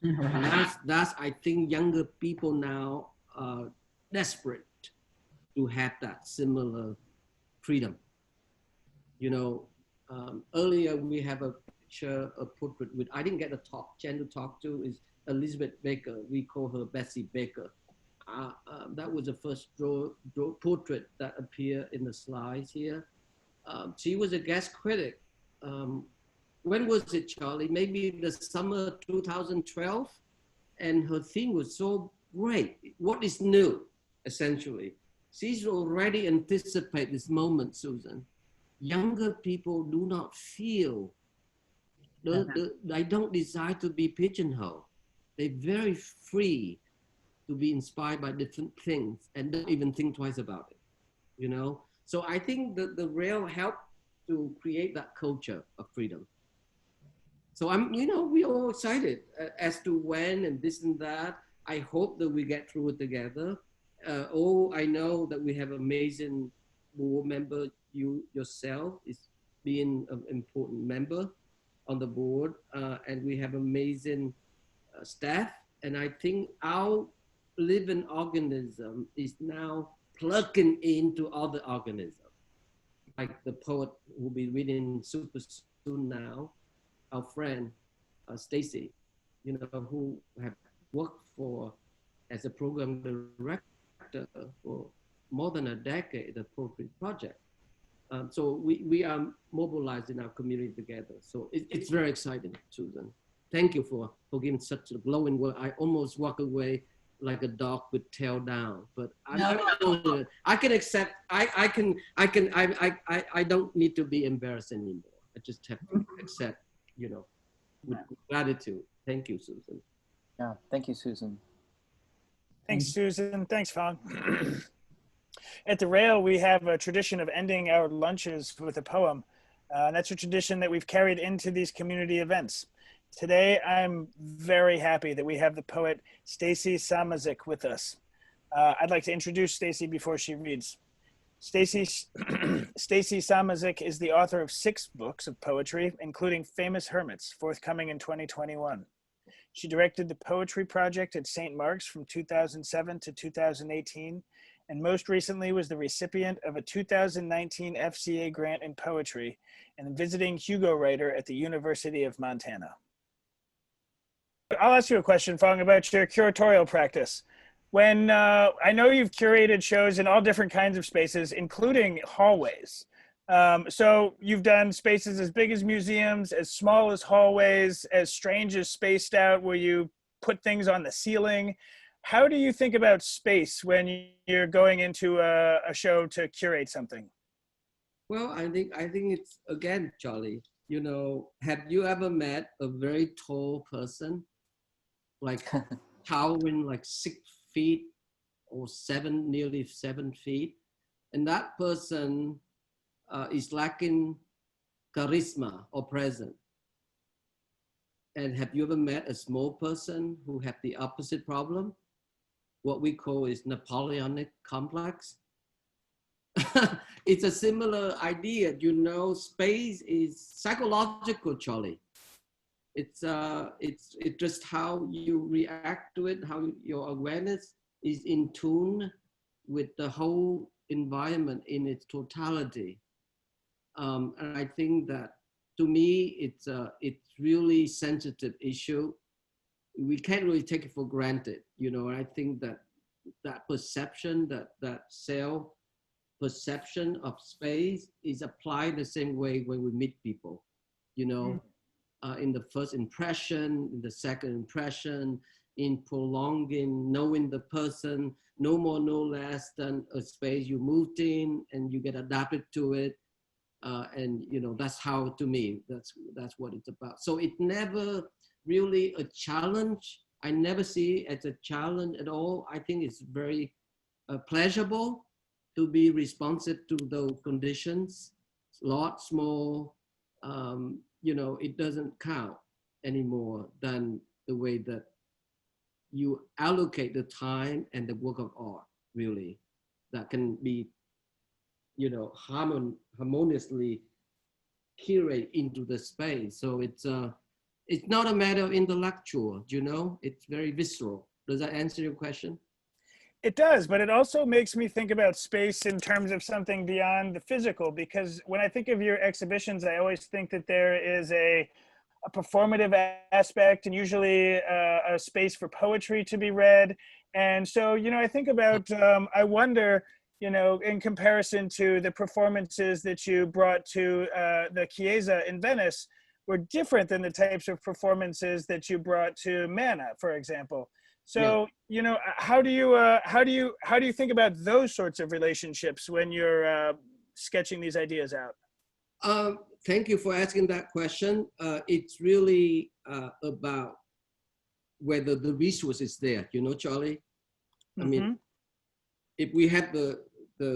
And that's, I think younger people now are desperate to have that similar freedom. You know, earlier we have a picture, a portrait with, I didn't get a chance to talk to, is Elizabeth Baker. We call her Bessie Baker. That was the first portrait that appeared in the slides here. She was a guest critic. When was it, Charlie? Maybe the summer 2012, and her theme was so great. What is new, essentially? She's already anticipate this moment, Susan. Younger people do not feel, they don't desire to be pigeonholed. They're very free to be inspired by different things and don't even think twice about it, you know? So I think that the Rail helped to create that culture of freedom. So we're all excited as to when and this and that. I hope that we get through it together. I know that we have amazing board member. You yourself is being an important member on the board, and we have amazing staff. And I think our living organism is now plugging into other organisms, like the poet who will be reading super soon now, our friend, Stacy, you know, who have worked as a program director for more than a decade, the Poetry Project. So we are mobilizing our community together. So it's very exciting, Susan. Thank you for giving such a glowing word. I almost walk away like a dog with tail down, but I can accept, I don't need to be embarrassed anymore. I just have to accept, you know, with gratitude. Thank you, Susan. Yeah, thank you, Susan. Thanks, Susan. Thanks, Phong. At the Rail, we have a tradition of ending our lunches with a poem. And that's a tradition that we've carried into these community events. Today, I'm very happy that we have the poet Stacy Samazek with us. I'd like to introduce Stacy before she reads. Stacy Samazek is the author of 6 books of poetry, including Famous Hermits, forthcoming in 2021. She directed the Poetry Project at St. Mark's from 2007 to 2018 and most recently was the recipient of a 2019 FCA grant in poetry and visiting Hugo writer at the University of Montana. I'll ask you a question, Phong, about your curatorial practice. When I know you've curated shows in all different kinds of spaces, including hallways. So you've done spaces as big as museums, as small as hallways, as strange as spaced out, where you put things on the ceiling. How do you think about space when you're going into a show to curate something? Well, I think it's, again, Charlie, you know, have you ever met a very tall person, like towering like 6 feet or nearly 7 feet, and that person is lacking charisma or presence? And have you ever met a small person who have the opposite problem? What we call is Napoleonic complex. It's a similar idea, you know. Space is psychological, Charlie. It's just how you react to it, how your awareness is in tune with the whole environment in its totality. And I think that, to me, it's really sensitive issue. We can't really take it for granted, you know. And I think that perception, that self perception of space is applied the same way when we meet people, you know. In the first impression, in the second impression, in prolonging, knowing the person, no more, no less than a space you moved in and you get adapted to it. And, you know, that's how, to me, that's what it's about. So it never really a challenge. I never see it as a challenge at all. I think it's very pleasurable to be responsive to those conditions. Large, small, you know, it doesn't count anymore than the way that you allocate the time and the work of art, really, that can be, you know, harmoniously curate into the space. So it's not a matter of intellectual, you know, it's very visceral. Does that answer your question? It does, but it also makes me think about space in terms of something beyond the physical, because when I think of your exhibitions, I always think that there is a performative aspect and usually a space for poetry to be read. And so, you know, I think about, I wonder, you know, in comparison to the performances that you brought to the Chiesa in Venice, were different than the types of performances that you brought to MoMA, for example. So, you know, how do you think about those sorts of relationships when you're sketching these ideas out? Thank you for asking that question. It's really about whether the resource is there, you know, Charlie. I mean, if we have the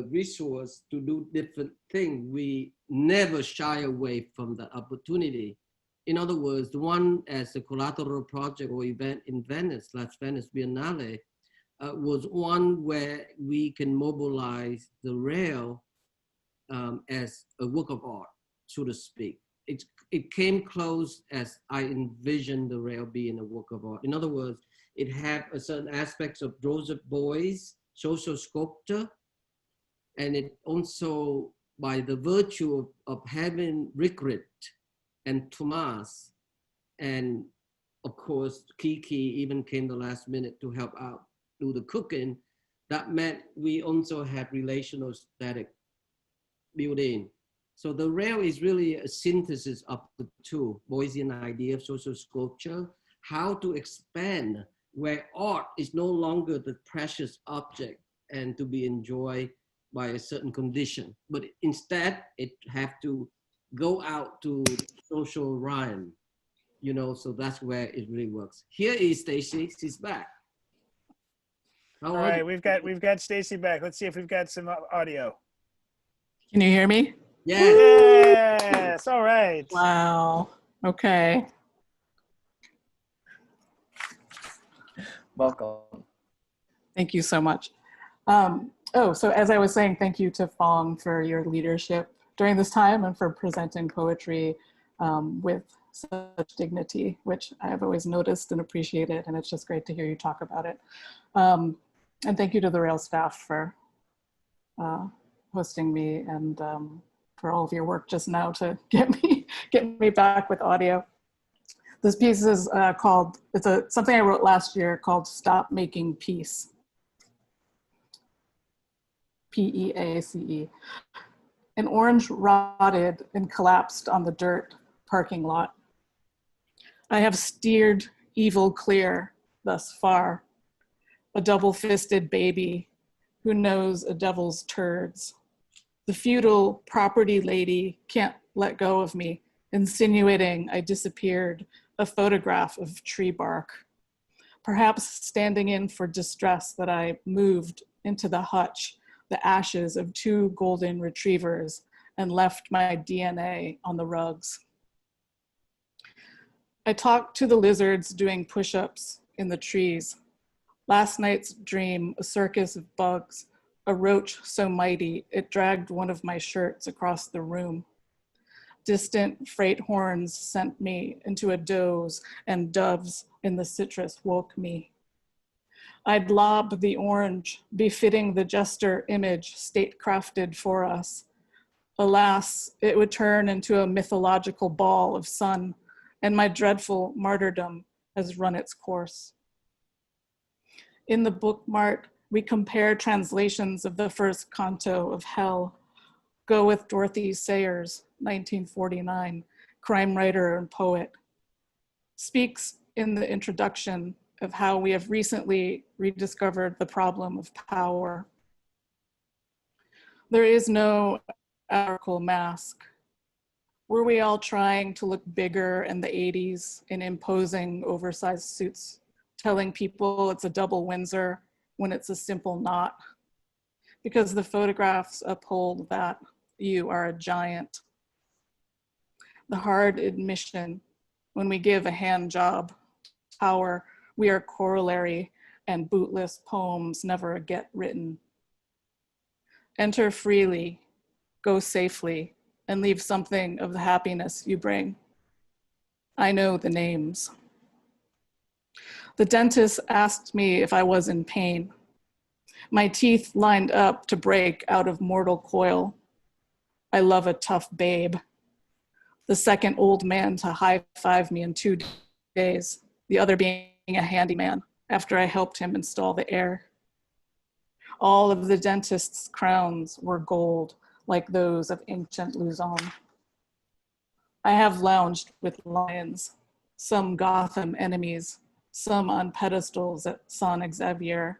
resource to do different things, we never shy away from the opportunity. In other words, the one as the Collateral Project or event in Venice, last Venice Biennale, was one where we can mobilize the rail as a work of art, so to speak. It came close as I envisioned the rail being a work of art. In other words, it had a certain aspects of Joseph Beuys' social sculpture, and it also, by the virtue of having Rickert and Thomas, and of course, Kiki even came the last minute to help out, do the cooking, that meant we also had relational static built in. So the rail is really a synthesis of the two, Beuys's idea of social sculpture, how to expand where art is no longer the precious object and to be enjoyed by a certain condition, but instead it have to go out to social rhyme, you know, so that's where it really works. Here is Stacy, she's back. All right, we've got Stacy back. Let's see if we've got some audio. Can you hear me? Yes. Yes, all right. Wow, okay. Welcome. Thank you so much. So as I was saying, thank you to Phong for your leadership during this time and for presenting poetry with such dignity, which I have always noticed and appreciated, and it's just great to hear you talk about it. And thank you to the Rail staff for hosting me and for all of your work just now to get me back with audio. This piece is called, something I wrote last year called Stop Making Peace. P-E-A-C-E. An orange rotted and collapsed on the dirt parking lot. I have steered evil clear thus far. A double-fisted baby who knows a devil's turds. The feudal property lady can't let go of me, insinuating I disappeared, a photograph of tree bark. Perhaps standing in for distress that I moved into the hutch, the ashes of 2 golden retrievers, and left my DNA on the rugs. I talked to the lizards doing push-ups in the trees. Last night's dream, a circus of bugs, a roach so mighty it dragged one of my shirts across the room. Distant freight horns sent me into a doze, and doves in the citrus woke me. I'd lob the orange, befitting the jester image state-crafted for us. Alas, it would turn into a mythological ball of sun, and my dreadful martyrdom has run its course. In the book mart, we compare translations of the first canto of Hell. Go with Dorothy Sayers, 1949, crime writer and poet. Speaks in the introduction of how we have recently rediscovered the problem of power. There is no alchemical mask. Were we all trying to look bigger in the 80s in imposing oversized suits, telling people it's a double Windsor when it's a simple knot? Because the photographs uphold that you are a giant. The hard admission when we give a hand job power, we are corollary and bootless poems never get written. Enter freely, go safely, and leave something of the happiness you bring. I know the names. The dentist asked me if I was in pain. My teeth lined up to break out of mortal coil. I love a tough babe. The second old man to high-five me in 2 days, the other being a handyman after I helped him install the air. All of the dentist's crowns were gold, like those of ancient Luzon. I have lounged with lions, some Gotham enemies, some on pedestals at San Xavier,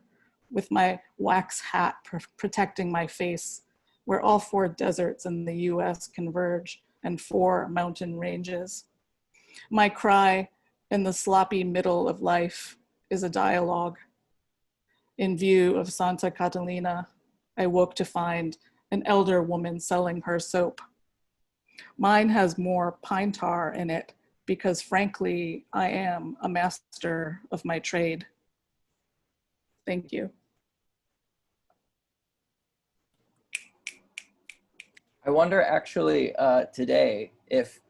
with my wax hat protecting my face, where all 4 deserts in the US converge and 4 mountain ranges. My cry in the sloppy middle of life is a dialogue. In view of Santa Catalina, I woke to find an elder woman selling her soap. Mine has more pine tar in it because frankly, I am a master of my trade. Thank you. I wonder actually today if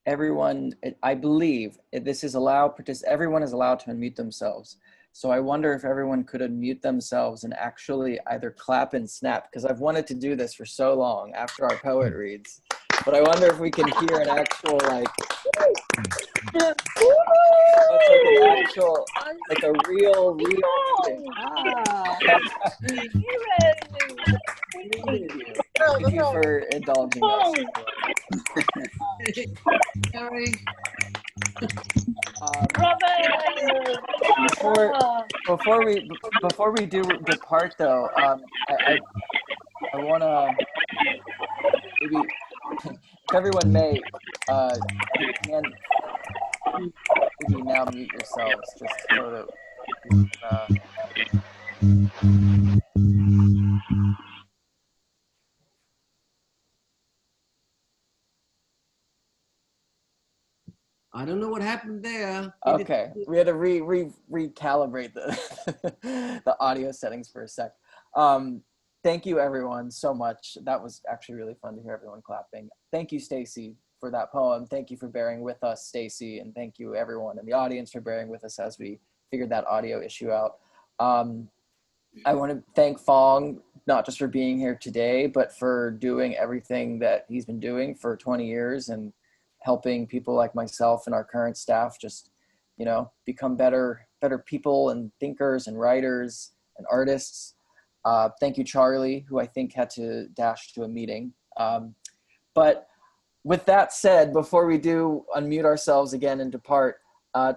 everyone, I believe this is everyone is allowed to unmute themselves. So I wonder if everyone could unmute themselves and actually either clap and snap, because I've wanted to do this for so long after our poet reads. But I wonder if we can hear an actual like a real thing. Thank you for indulging us. Sorry. Before we do depart though, I want to maybe if everyone may can maybe now mute yourselves just so that we can, I don't know what happened there. Okay, we had to recalibrate the audio settings for a sec. Thank you everyone so much. That was actually really fun to hear everyone clapping. Thank you, Stacy, for that poem. Thank you for bearing with us, Stacy, and thank you everyone in the audience for bearing with us as we figured that audio issue out. I want to thank Phong, not just for being here today, but for doing everything that he's been doing for 20 years and helping people like myself and our current staff just, you know, become better people and thinkers and writers and artists. Thank you, Charlie, who I think had to dash to a meeting. But with that said, before we do unmute ourselves again and depart,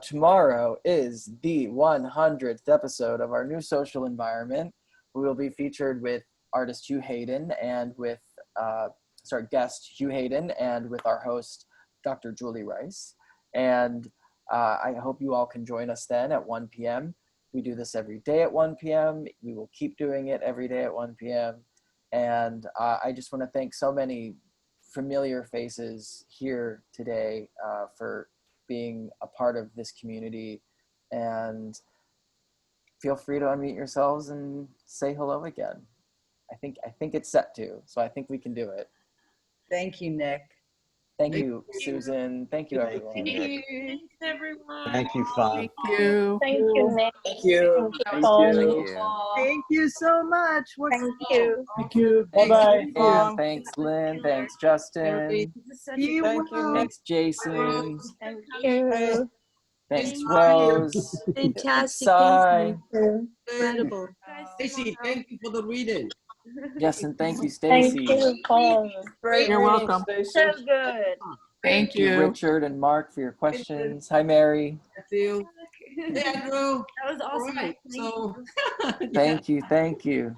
tomorrow is the 100th episode of our new social environment. We will be featured with artist Hugh Hayden and with guest Hugh Hayden and with our host, Dr. Julie Rice. And I hope you all can join us then at 1 p.m. We do this every day at 1 p.m. We will keep doing it every day at 1 p.m. And I just want to thank so many familiar faces here today for being a part of this community. And feel free to unmute yourselves and say hello again. I think it's set to, so I think we can do it. Thank you, Nick. Thank you, Susan. Thank you, everyone. Thank you. Thanks, everyone. Thank you, Phong. Thank you. Thank you, Nick. Thank you. Thank you. Thank you so much. Thank you. Thank you. Bye-bye. And thanks, Lynn. Thanks, Justin. Thank you. Thanks, Jason. Thank you. Thanks, Rose. Fantastic. Sai. Incredible. Stacy, thank you for the reading. Yes, and thank you, Thank Stacy. you, Paul. You're welcome. So good. Thank you. Richard and Mark for your questions. Hi, Mary. Hey, Andrew. That was awesome. All right. So, Thank you.